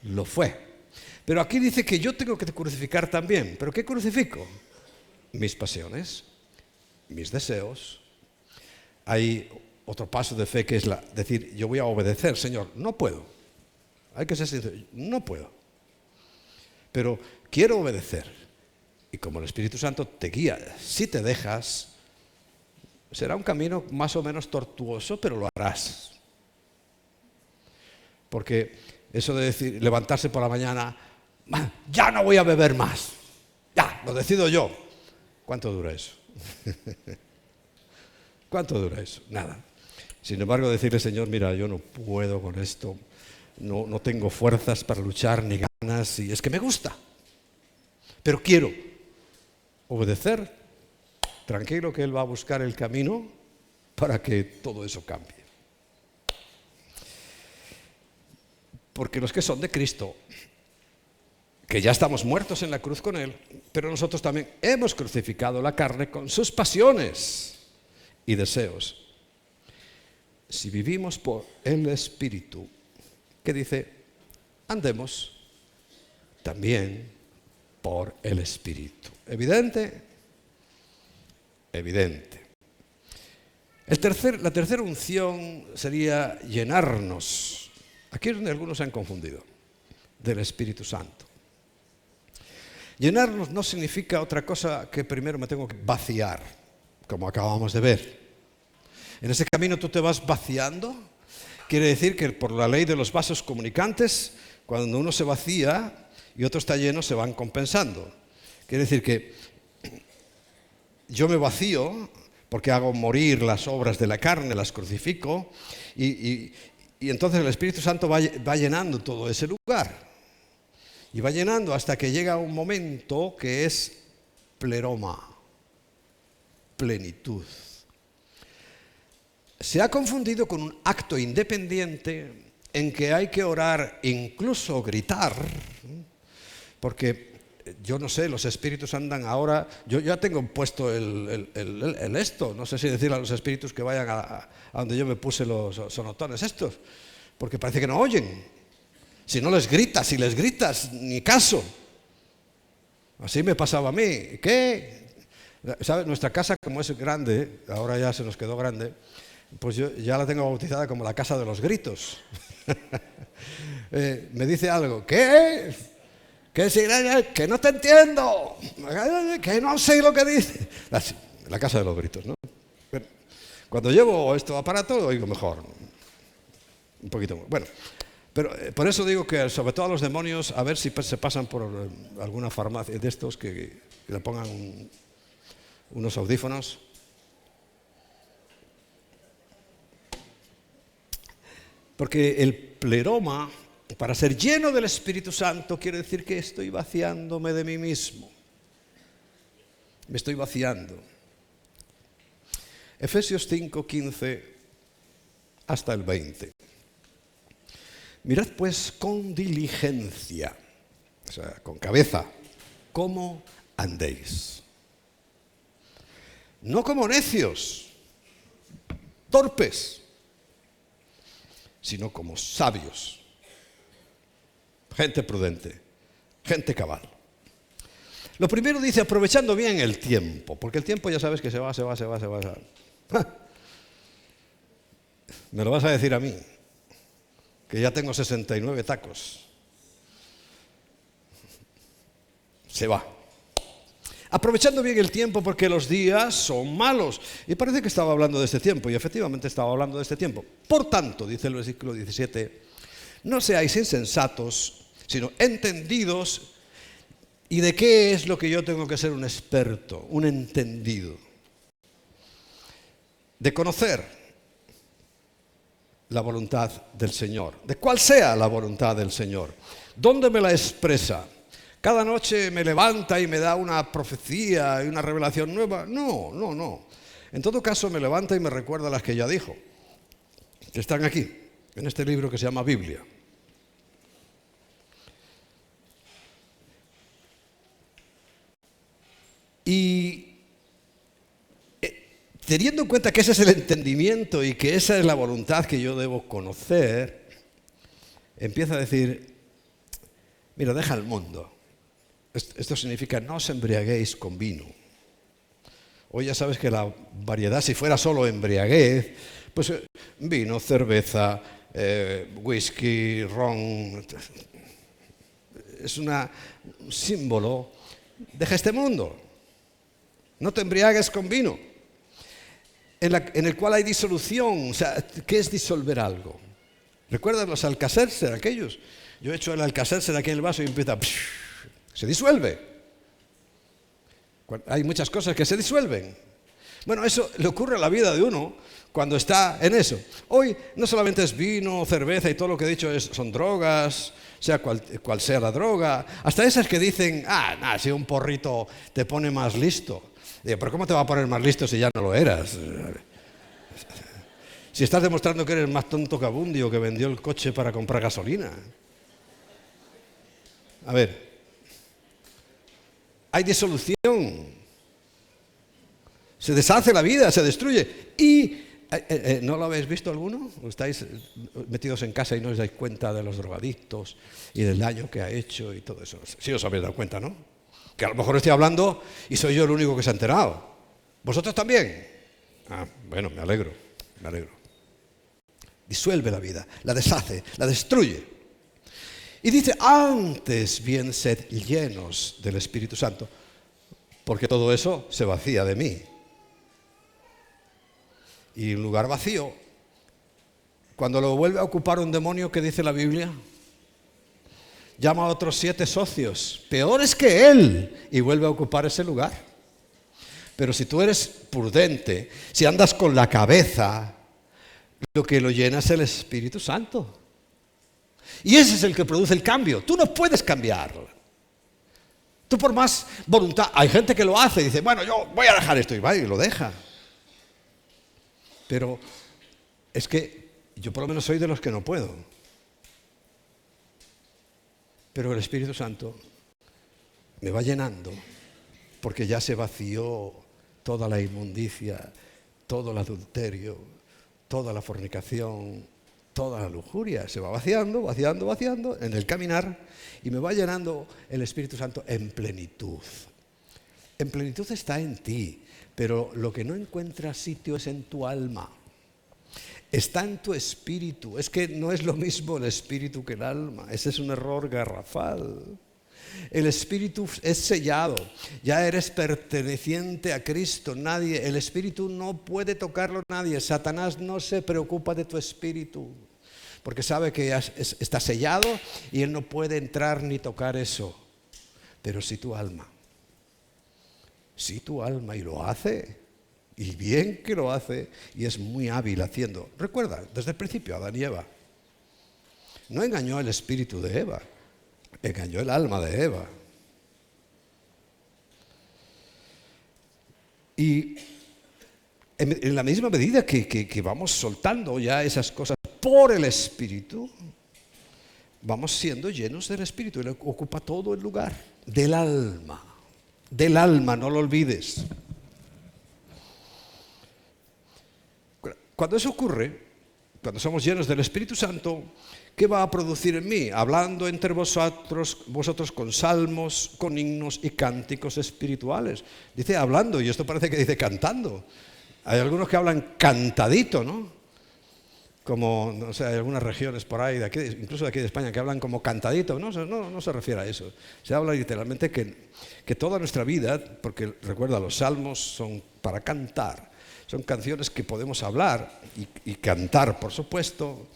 Lo fue. Pero aquí dice que yo tengo que crucificar también. ¿Pero qué crucifico? Mis pasiones, mis deseos. Hay otro paso de fe que es decir, yo voy a obedecer, Señor. No puedo. Hay que ser sincero, no puedo. Pero quiero obedecer. Y como el Espíritu Santo te guía, si te dejas, será un camino más o menos tortuoso, pero lo harás. Porque eso de decir, levantarse por la mañana, ya no voy a beber más, ya, lo decido yo. ¿Cuánto dura eso? ¿Cuánto dura eso? Nada. Sin embargo, decirle, Señor, mira, yo no puedo con esto, no tengo fuerzas para luchar ni ganas, y es que me gusta, pero quiero obedecer. Tranquilo que Él va a buscar el camino para que todo eso cambie. Porque los que son de Cristo, que ya estamos muertos en la cruz con Él, pero nosotros también hemos crucificado la carne con sus pasiones y deseos. Si vivimos por el Espíritu, que dice, andemos también por el Espíritu. ¿Evidente? Evidente. La tercera unción sería llenarnos. Aquí es donde algunos se han confundido, del Espíritu Santo. Llenarnos no significa otra cosa que primero me tengo que vaciar, como acabamos de ver. En ese camino tú te vas vaciando. Quiere decir que por la ley de los vasos comunicantes, cuando uno se vacía y otro está lleno, se van compensando. Quiere decir que yo me vacío porque hago morir las obras de la carne, las crucifico, y entonces el Espíritu Santo va llenando todo ese lugar. Y va llenando hasta que llega un momento que es pleroma, plenitud. Se ha confundido con un acto independiente en que hay que orar, incluso gritar, porque yo no sé, los espíritus andan ahora, yo ya tengo puesto el esto, no sé si decirle a los espíritus que vayan a donde yo me puse los sonotones estos, porque parece que no oyen. Si no les gritas, ni caso. Así me pasaba a mí. ¿Qué? ¿Sabes? Nuestra casa, como es grande, ahora ya se nos quedó grande, pues yo ya la tengo bautizada como la casa de los gritos. Me dice algo, ¿qué? Que no te entiendo, que no sé lo que dice. Así, la casa de los gritos, ¿no? Cuando llevo esto aparato, oigo mejor. Un poquito más. Bueno, pero por eso digo que sobre todo a los demonios, a ver si se pasan por alguna farmacia de estos que le pongan unos audífonos. Porque el pleroma, para ser lleno del Espíritu Santo, quiere decir que estoy vaciándome de mí mismo. Me estoy vaciando. Efesios 5:15 hasta el 20. Mirad pues con diligencia, o sea, con cabeza, cómo andéis. No como necios, torpes, sino como sabios, gente prudente, gente cabal. Lo primero dice, aprovechando bien el tiempo, porque el tiempo ya sabes que se va. Me lo vas a decir a mí, que ya tengo 69 tacos. Se va. Aprovechando bien el tiempo porque los días son malos. Y parece que estaba hablando de este tiempo, y efectivamente estaba hablando de este tiempo. Por tanto, dice el versículo 17, no seáis insensatos, sino entendidos. ¿Y de qué es lo que yo tengo que ser un experto, un entendido? De conocer la voluntad del Señor. De cuál sea la voluntad del Señor. ¿Dónde me la expresa? ¿Cada noche me levanta y me da una profecía y una revelación nueva? No. En todo caso me levanta y me recuerda las que ya dijo, que están aquí, en este libro que se llama Biblia. Y teniendo en cuenta que ese es el entendimiento y que esa es la voluntad que yo debo conocer, empieza a decir, mira, deja el mundo. Esto significa no os embriaguéis con vino. Hoy ya sabes que la variedad, si fuera solo embriaguez, pues vino, cerveza, whisky, ron, es un símbolo. Deja este mundo. No te embriagues con vino, en el cual hay disolución. O sea, ¿qué es disolver algo? ¿Recuerdan los Alka-Seltzer aquellos? Yo he hecho el Alka-Seltzer aquí en el vaso y empieza, se disuelve. Hay muchas cosas que se disuelven. Bueno, eso le ocurre a la vida de uno cuando está en eso. Hoy no solamente es vino, cerveza y todo lo que he dicho son drogas, sea cual sea la droga, hasta esas que dicen, si un porrito te pone más listo. Digo, pero ¿cómo te va a poner más listo si ya no lo eras? Si estás demostrando que eres más tonto que Abundio, que vendió el coche para comprar gasolina. A ver, hay disolución. Se deshace la vida, se destruye. Y, ¿no lo habéis visto alguno? ¿Estáis metidos en casa y no os dais cuenta de los drogadictos y del daño que ha hecho y todo eso? Sí os habéis dado cuenta, ¿no? Que a lo mejor estoy hablando y soy yo el único que se ha enterado. ¿Vosotros también? Bueno, me alegro. Disuelve la vida, la deshace, la destruye. Y dice, antes bien sed llenos del Espíritu Santo, porque todo eso se vacía de mí. Y un lugar vacío, cuando lo vuelve a ocupar un demonio, ¿qué dice la Biblia? Llama a otros 7 socios, peores que él, y vuelve a ocupar ese lugar. Pero si tú eres prudente, si andas con la cabeza, lo que lo llena es el Espíritu Santo. Y ese es el que produce el cambio. Tú no puedes cambiarlo. Tú por más voluntad, hay gente que lo hace y dice, bueno, yo voy a dejar esto, y va y lo deja. Pero es que yo por lo menos soy de los que no puedo. Pero el Espíritu Santo me va llenando porque ya se vació toda la inmundicia, todo el adulterio, toda la fornicación, toda la lujuria. Se va vaciando en el caminar y me va llenando el Espíritu Santo en plenitud. En plenitud está en ti, pero lo que no encuentra sitio es en tu alma. Está en tu espíritu. Es que no es lo mismo el espíritu que el alma. Ese es un error garrafal. El espíritu es sellado. Ya eres perteneciente a Cristo. El espíritu no puede tocarlo nadie. Satanás no se preocupa de tu espíritu, porque sabe que está sellado y él no puede entrar ni tocar eso. Pero sí tu alma, y lo hace. Y bien que lo hace, y es muy hábil haciendo. Recuerda, desde el principio, Adán y Eva. No engañó el espíritu de Eva, engañó el alma de Eva. Y en la misma medida que vamos soltando ya esas cosas por el espíritu, vamos siendo llenos del espíritu. Él ocupa todo el lugar del alma. Del alma, no lo olvides. Cuando eso ocurre, cuando somos llenos del Espíritu Santo, ¿qué va a producir en mí? Hablando entre vosotros con salmos, con himnos y cánticos espirituales. Dice hablando, y esto parece que dice cantando. Hay algunos que hablan cantadito, ¿no? Como, no sé, hay algunas regiones por ahí, incluso de aquí de España, que hablan como cantadito. No se refiere a eso. Se habla literalmente que toda nuestra vida, porque recuerda, los salmos son para cantar. Son canciones que podemos hablar y cantar, por supuesto.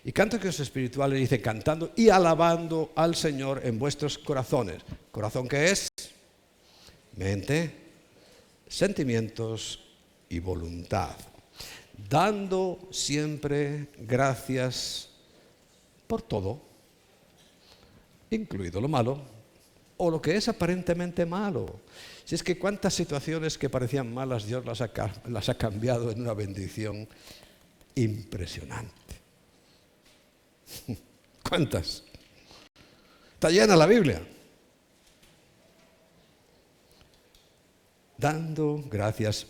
Y cánticos espirituales dice cantando y alabando al Señor en vuestros corazones. ¿Corazón qué es? Mente, sentimientos y voluntad. Dando siempre gracias por todo, incluido lo malo o lo que es aparentemente malo. Si es que cuántas situaciones que parecían malas Dios las ha cambiado en una bendición impresionante. ¿Cuántas? Está llena la Biblia. Dando gracias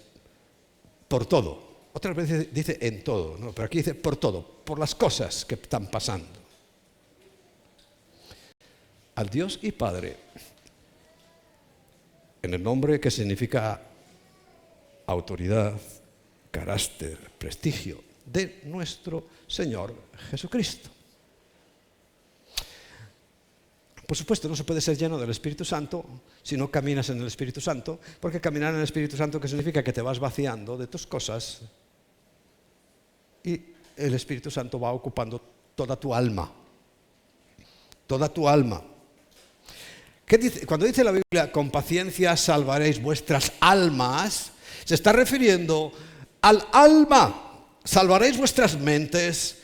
por todo. Otras veces dice en todo, ¿no? Pero aquí dice por todo, por las cosas que están pasando. Al Dios y Padre, en el nombre que significa autoridad, carácter, prestigio, de nuestro Señor Jesucristo. Por supuesto, no se puede ser lleno del Espíritu Santo si no caminas en el Espíritu Santo, porque caminar en el Espíritu Santo, ¿qué significa? Que te vas vaciando de tus cosas y el Espíritu Santo va ocupando toda tu alma. Toda tu alma. ¿Qué dice? Cuando dice la Biblia, con paciencia salvaréis vuestras almas, se está refiriendo al alma. Salvaréis vuestras mentes,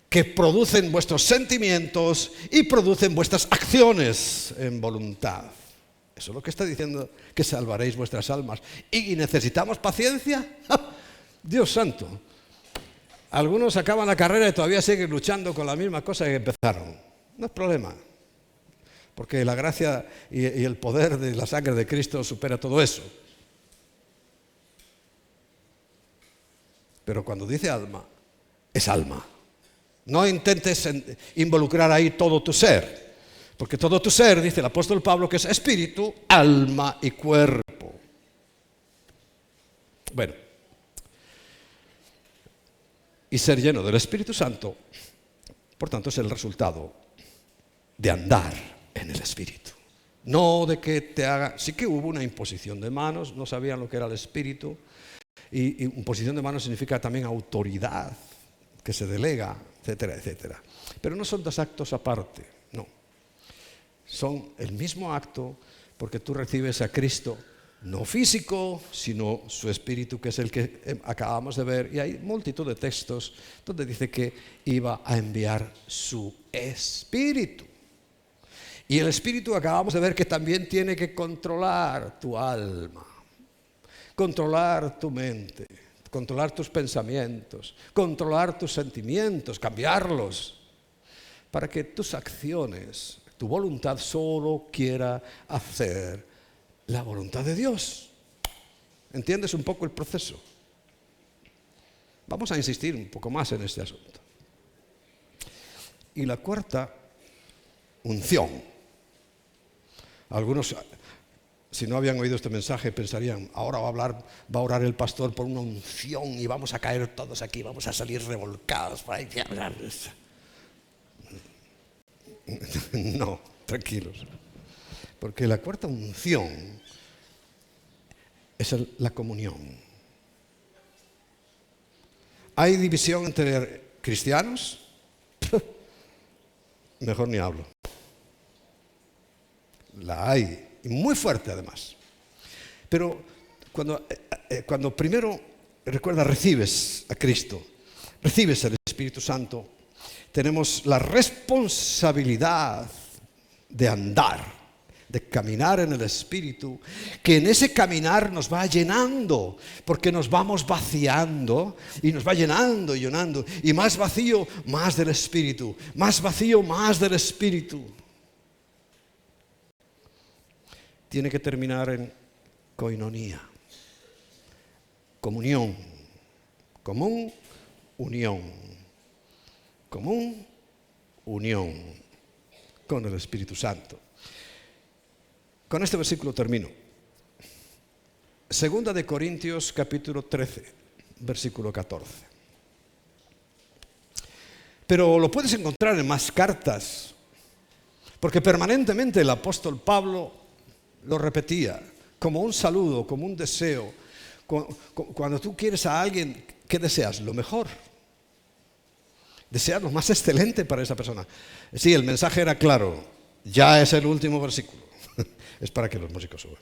que producen vuestros sentimientos y producen vuestras acciones en voluntad. Eso es lo que está diciendo, que salvaréis vuestras almas. ¿Y necesitamos paciencia? Dios santo. Algunos acaban la carrera y todavía siguen luchando con la misma cosa que empezaron. No es problema, porque la gracia y el poder de la sangre de Cristo supera todo eso. Pero cuando dice alma, es alma. No intentes involucrar ahí todo tu ser, porque todo tu ser, dice el apóstol Pablo, que es espíritu, alma y cuerpo. Bueno, y ser lleno del Espíritu Santo, por tanto, es el resultado de andar en el Espíritu. No de que te haga... Sí que hubo una imposición de manos, no sabían lo que era el Espíritu, y imposición de manos significa también autoridad, que se delega, etcétera, etcétera. Pero no son dos actos aparte, no. Son el mismo acto porque tú recibes a Cristo, no físico, sino su Espíritu, que es el que acabamos de ver. Y hay multitud de textos donde dice que iba a enviar su Espíritu. Y el Espíritu acabamos de ver que también tiene que controlar tu alma, controlar tu mente, controlar tus pensamientos, controlar tus sentimientos, cambiarlos, para que tus acciones, tu voluntad solo quiera hacer la voluntad de Dios. ¿Entiendes un poco el proceso? Vamos a insistir un poco más en este asunto. Y la cuarta, unción. Algunos, si no habían oído este mensaje, pensarían, ahora va a orar el pastor por una unción y vamos a caer todos aquí, vamos a salir revolcados por ahí. No, tranquilos. Porque la cuarta unción es la comunión. ¿Hay división entre cristianos? Mejor ni hablo. La hay, y muy fuerte además. Pero cuando primero, recuerda, recibes a Cristo, recibes el Espíritu Santo, tenemos la responsabilidad de andar, de caminar en el Espíritu, que en ese caminar nos va llenando, porque nos vamos vaciando y nos va llenando y llenando, y más vacío, más del Espíritu, más vacío, más del Espíritu. Tiene que terminar en koinonía, comunión, común, unión. Común unión con el Espíritu Santo. Con este versículo termino. Segunda de Corintios, capítulo 13, versículo 14. Pero lo puedes encontrar en más cartas, porque permanentemente el apóstol Pablo lo repetía como un saludo, como un deseo. Cuando tú quieres a alguien, ¿qué deseas? Lo mejor. Deseas lo más excelente para esa persona. Sí, el mensaje era claro. Ya es el último versículo. Es para que los músicos suban.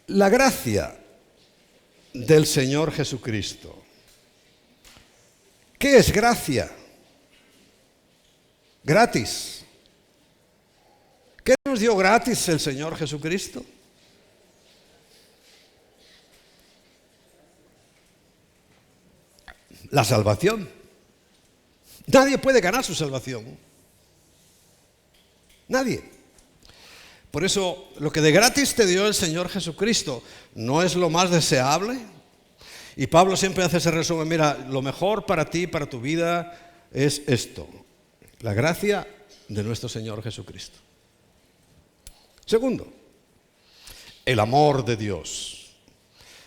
La gracia del Señor Jesucristo. ¿Qué es gracia? Gratis. ¿Qué nos dio gratis el Señor Jesucristo? La salvación. Nadie puede ganar su salvación. Nadie. Por eso, lo que de gratis te dio el Señor Jesucristo no es lo más deseable. Y Pablo siempre hace ese resumen. Mira, lo mejor para ti, para tu vida, es esto. La gracia de nuestro Señor Jesucristo. Segundo, el amor de Dios.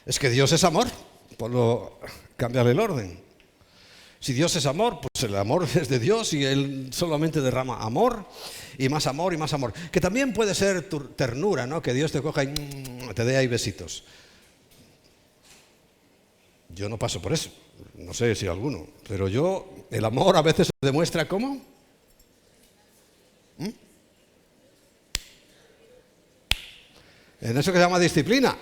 Es que Dios es amor. Cámbiale el orden. Si Dios es amor, pues el amor es de Dios y Él solamente derrama amor y más amor y más amor. Que también puede ser ternura, ¿no? Que Dios te coja y te dé ahí besitos. Yo no paso por eso, no sé si alguno, pero el amor a veces se demuestra ¿cómo? En eso que se llama disciplina.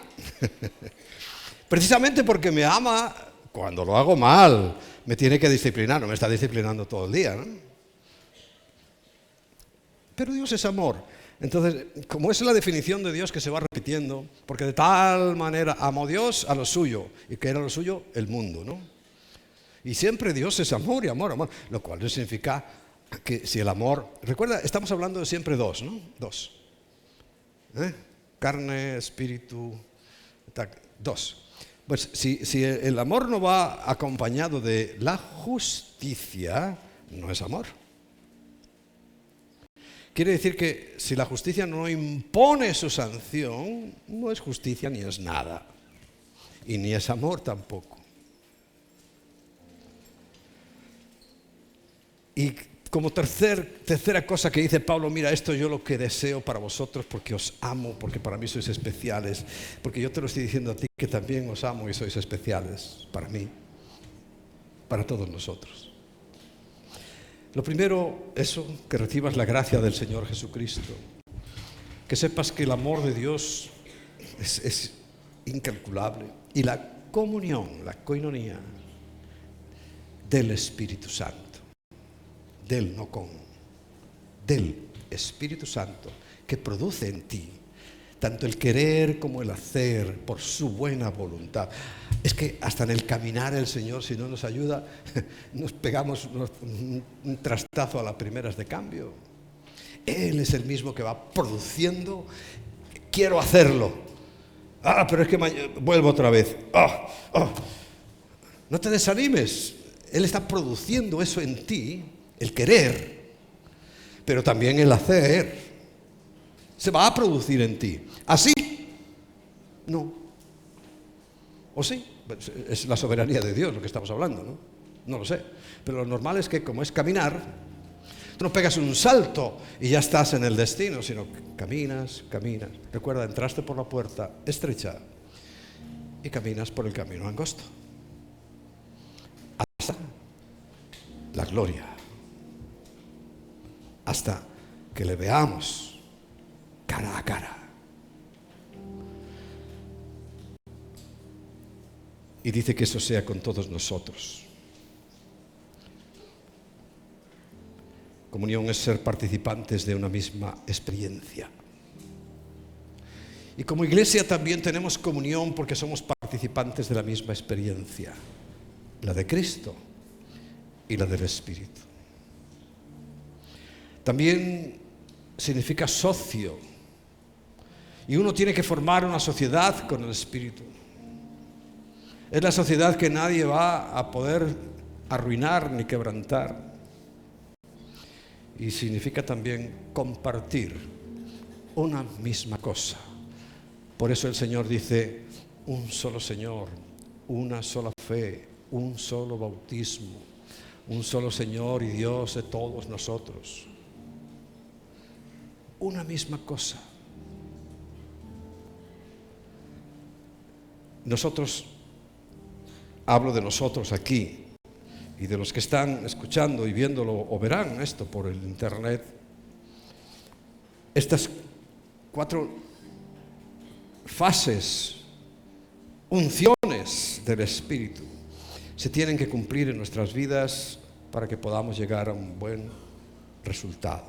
Precisamente porque me ama cuando lo hago mal. Me tiene que disciplinar, no me está disciplinando todo el día, ¿no? Pero Dios es amor. Entonces, como es la definición de Dios que se va repitiendo, porque de tal manera amó Dios a lo suyo, y que era lo suyo, el mundo, ¿no? Y siempre Dios es amor y amor, amor, lo cual no significa que si el amor... Recuerda, estamos hablando de siempre dos, ¿no? Dos. Carne, espíritu, dos. Pues si el amor no va acompañado de la justicia, no es amor. Quiere decir que si la justicia no impone su sanción, no es justicia ni es nada. Y ni es amor tampoco. Y como tercera cosa que dice Pablo, mira, esto yo lo que deseo para vosotros porque os amo, porque para mí sois especiales, porque yo te lo estoy diciendo a ti que también os amo y sois especiales para mí, para todos nosotros. Lo primero, eso, que recibas la gracia del Señor Jesucristo, que sepas que el amor de Dios es incalculable y la comunión, la koinonía del Espíritu Santo. Del no con, del Espíritu Santo que produce en ti tanto el querer como el hacer por su buena voluntad. Es que hasta en el caminar el Señor, si no nos ayuda, nos pegamos un trastazo a las primeras de cambio. Él es el mismo que va produciendo. Quiero hacerlo. Pero es que vuelvo otra vez. No te desanimes. Él está produciendo eso en ti. El querer, pero también el hacer, se va a producir en ti. ¿Así? No. ¿O sí? Es la soberanía de Dios lo que estamos hablando, ¿no? No lo sé. Pero lo normal es que como es caminar, tú no pegas un salto y ya estás en el destino, sino que caminas. Recuerda, entraste por la puerta estrecha y caminas por el camino angosto. Hasta la gloria. Hasta que le veamos cara a cara. Y dice que eso sea con todos nosotros. Comunión es ser participantes de una misma experiencia. Y como iglesia también tenemos comunión porque somos participantes de la misma experiencia. La de Cristo y la del Espíritu. También significa socio. Y uno tiene que formar una sociedad con el Espíritu. Es la sociedad que nadie va a poder arruinar ni quebrantar. Y significa también compartir una misma cosa. Por eso el Señor dice, un solo Señor, una sola fe, un solo bautismo, un solo Señor y Dios de todos nosotros. Una misma cosa. Nosotros, hablo de nosotros aquí y de los que están escuchando y viéndolo o verán esto por el internet, estas 4 fases, unciones del Espíritu, se tienen que cumplir en nuestras vidas para que podamos llegar a un buen resultado.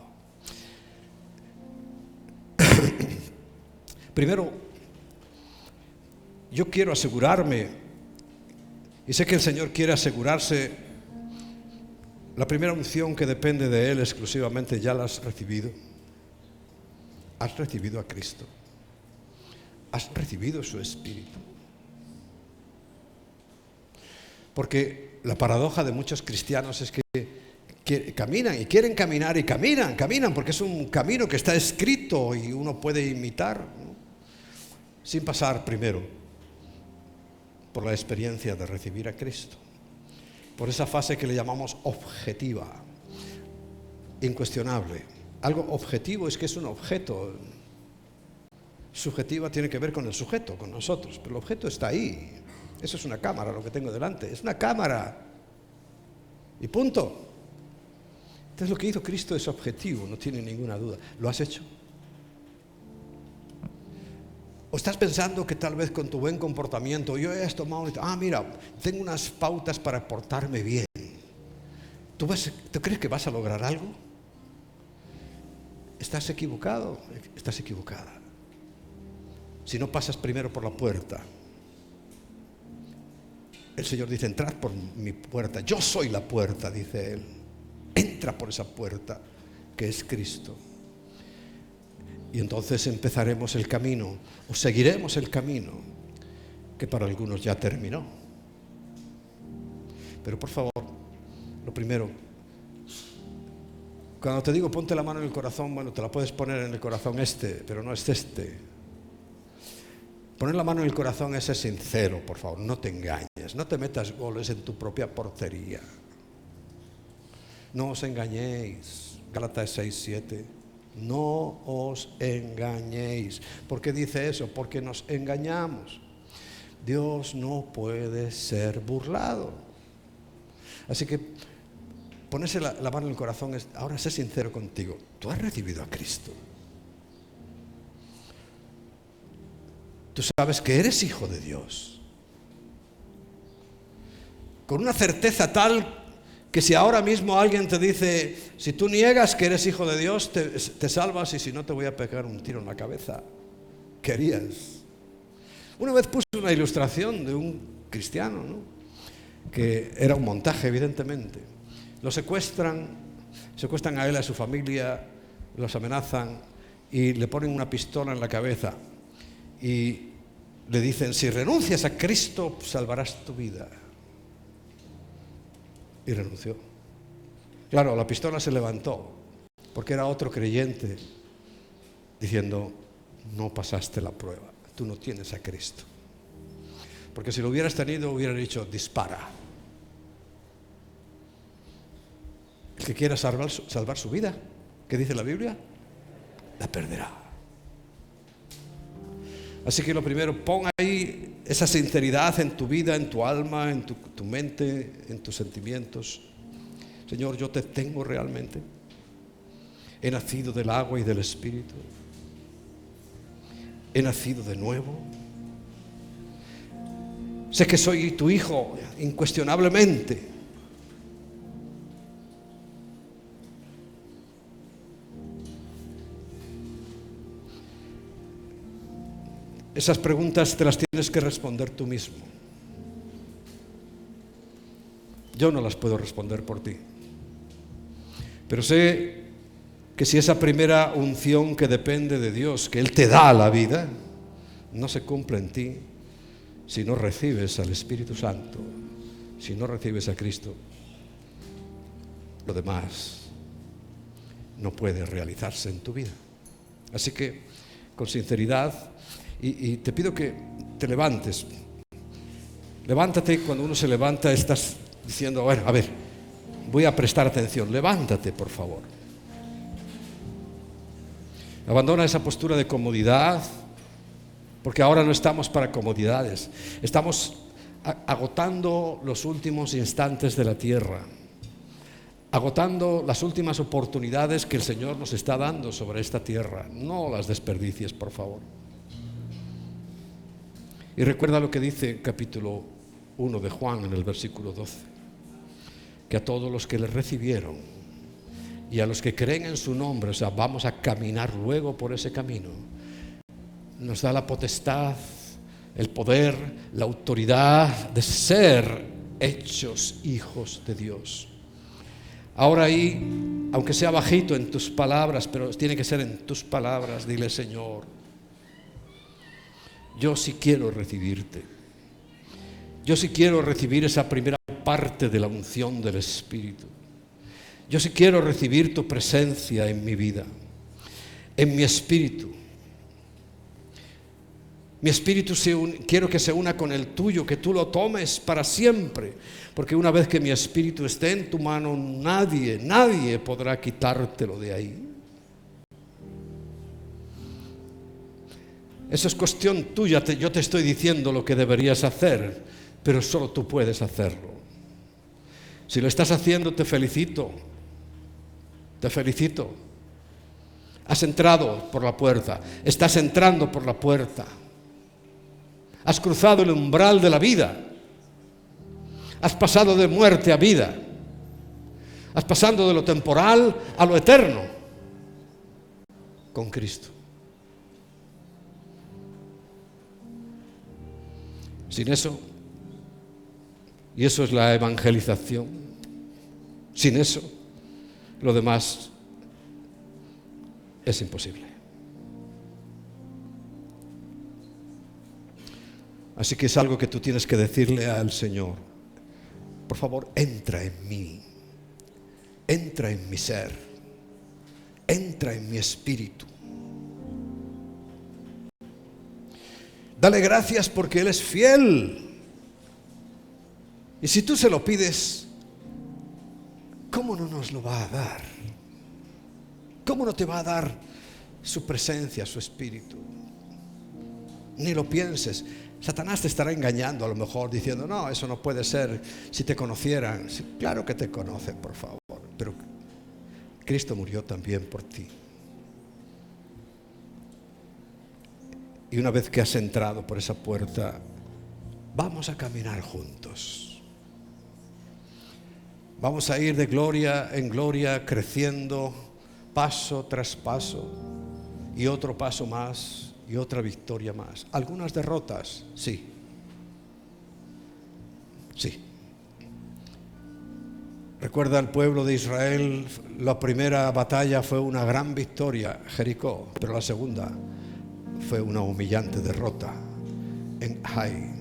Primero, yo quiero asegurarme, y sé que el Señor quiere asegurarse, la primera unción que depende de Él exclusivamente, ya la has recibido. Has recibido a Cristo. Has recibido su Espíritu. Porque la paradoja de muchos cristianos es que caminan y quieren caminar y caminan porque es un camino que está escrito y uno puede imitar, ¿no? Sin pasar primero por la experiencia de recibir a Cristo, por esa fase que le llamamos objetiva, incuestionable. Algo objetivo es que es un objeto. Subjetiva tiene que ver con el sujeto, con nosotros, pero el objeto está ahí. Eso es una cámara, lo que tengo delante, es una cámara y punto. Entonces lo que hizo Cristo es objetivo, no tiene ninguna duda. ¿Lo has hecho? ¿O estás pensando que tal vez con tu buen comportamiento, yo he tomado, mira, tengo unas pautas para portarme bien? ¿Tú crees que vas a lograr algo? Estás equivocado, estás equivocada. Si no pasas primero por la puerta. El Señor dice, entrad por mi puerta. Yo soy la puerta, dice Él. Entra por esa puerta que es Cristo. Y entonces empezaremos el camino, o seguiremos el camino, que para algunos ya terminó. Pero por favor, lo primero, cuando te digo ponte la mano en el corazón, bueno, te la puedes poner en el corazón pero no es este. Poner la mano en el corazón es ser sincero, por favor, no te engañes, no te metas goles en tu propia portería. No os engañéis, Gálatas 6:7. No os engañéis. ¿Por qué dice eso? Porque nos engañamos. Dios no puede ser burlado. Así que ponerse la mano en el corazón es, ahora sé sincero contigo. Tú has recibido a Cristo. Tú sabes que eres hijo de Dios. Con una certeza tal que si ahora mismo alguien te dice, si tú niegas que eres hijo de Dios, te salvas, y si no te voy a pegar un tiro en la cabeza. ¿Qué harías? Una vez puse una ilustración de un cristiano, ¿no? Que era un montaje, evidentemente. Lo secuestran a él, a su familia, los amenazan y le ponen una pistola en la cabeza y le dicen, si renuncias a Cristo, salvarás tu vida. Y renunció. Claro, la pistola se levantó porque era otro creyente diciendo, no pasaste la prueba, tú no tienes a Cristo. Porque si lo hubieras tenido, hubiera dicho, dispara. El que quiera salvar su vida, ¿qué dice la Biblia? La perderá. Así que lo primero, pon ahí esa sinceridad en tu vida, en tu alma, en tu mente, en tus sentimientos. Señor, yo te tengo realmente. He nacido del agua y del Espíritu. He nacido de nuevo. Sé que soy tu hijo, incuestionablemente. Esas preguntas te las tienes que responder tú mismo. Yo no las puedo responder por ti. Pero sé que si esa primera unción que depende de Dios, que Él te da la vida, no se cumple en ti si no recibes al Espíritu Santo, si no recibes a Cristo, lo demás no puede realizarse en tu vida. Así que, con sinceridad, y te pido que te levantes. Levántate. Cuando uno se levanta estás diciendo, bueno, a ver, voy a prestar atención. Levántate, por favor. Abandona esa postura de comodidad, porque ahora no estamos para comodidades. Estamos agotando los últimos instantes de la tierra, agotando las últimas oportunidades que el Señor nos está dando sobre esta tierra. No las desperdicies, por favor. Y recuerda lo que dice el capítulo 1 de Juan en el versículo 12, que a todos los que le recibieron y a los que creen en su nombre, o sea, vamos a caminar luego por ese camino, nos da la potestad, el poder, la autoridad de ser hechos hijos de Dios. Ahora ahí, aunque sea bajito en tus palabras, pero tiene que ser en tus palabras, dile: Señor, yo sí quiero recibirte. Yo sí quiero recibir esa primera parte de la unción del Espíritu. Yo sí quiero recibir tu presencia en mi vida, en mi espíritu. Mi espíritu quiero que se una con el tuyo, que tú lo tomes para siempre, porque una vez que mi espíritu esté en tu mano, nadie podrá quitártelo de ahí. Eso es cuestión tuya. Yo te estoy diciendo lo que deberías hacer, pero solo tú puedes hacerlo. Si lo estás haciendo, te felicito. Te felicito. Has entrado por la puerta. Estás entrando por la puerta. Has cruzado el umbral de la vida. Has pasado de muerte a vida. Has pasado de lo temporal a lo eterno con Cristo. Sin eso, y eso es la evangelización, sin eso, lo demás es imposible. Así que es algo que tú tienes que decirle al Señor: por favor, entra en mí, entra en mi ser, entra en mi espíritu. Dale gracias porque Él es fiel. Y si tú se lo pides, ¿cómo no nos lo va a dar? ¿Cómo no te va a dar su presencia, su espíritu? Ni lo pienses. Satanás te estará engañando a lo mejor diciendo: no, eso no puede ser. Si te conocieran. Sí, claro que te conocen, por favor. Pero Cristo murió también por ti. Y una vez que has entrado por esa puerta, vamos a caminar juntos. Vamos a ir de gloria en gloria, creciendo paso tras paso, y otro paso más, y otra victoria más. Algunas derrotas, sí. Sí. Recuerda el pueblo de Israel, la primera batalla fue una gran victoria, Jericó, pero la segunda fue una humillante derrota en Ai.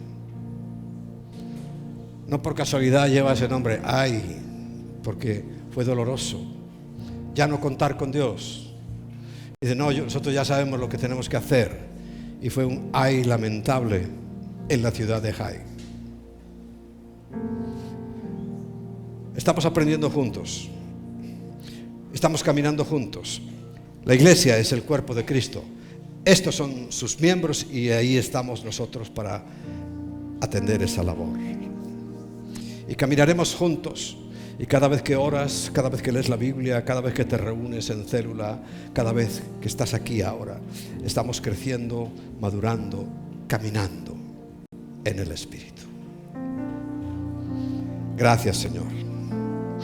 No por casualidad lleva ese nombre, Ai, porque fue doloroso. Ya no contar con Dios. Dice: no, nosotros ya sabemos lo que tenemos que hacer. Y fue un Ai lamentable en la ciudad de Ai. Estamos aprendiendo juntos. Estamos caminando juntos. La iglesia es el cuerpo de Cristo. Estos son sus miembros y ahí estamos nosotros para atender esa labor. Y caminaremos juntos. Y cada vez que oras, cada vez que lees la Biblia, cada vez que te reúnes en célula, cada vez que estás aquí ahora, estamos creciendo, madurando, caminando en el Espíritu. Gracias, Señor.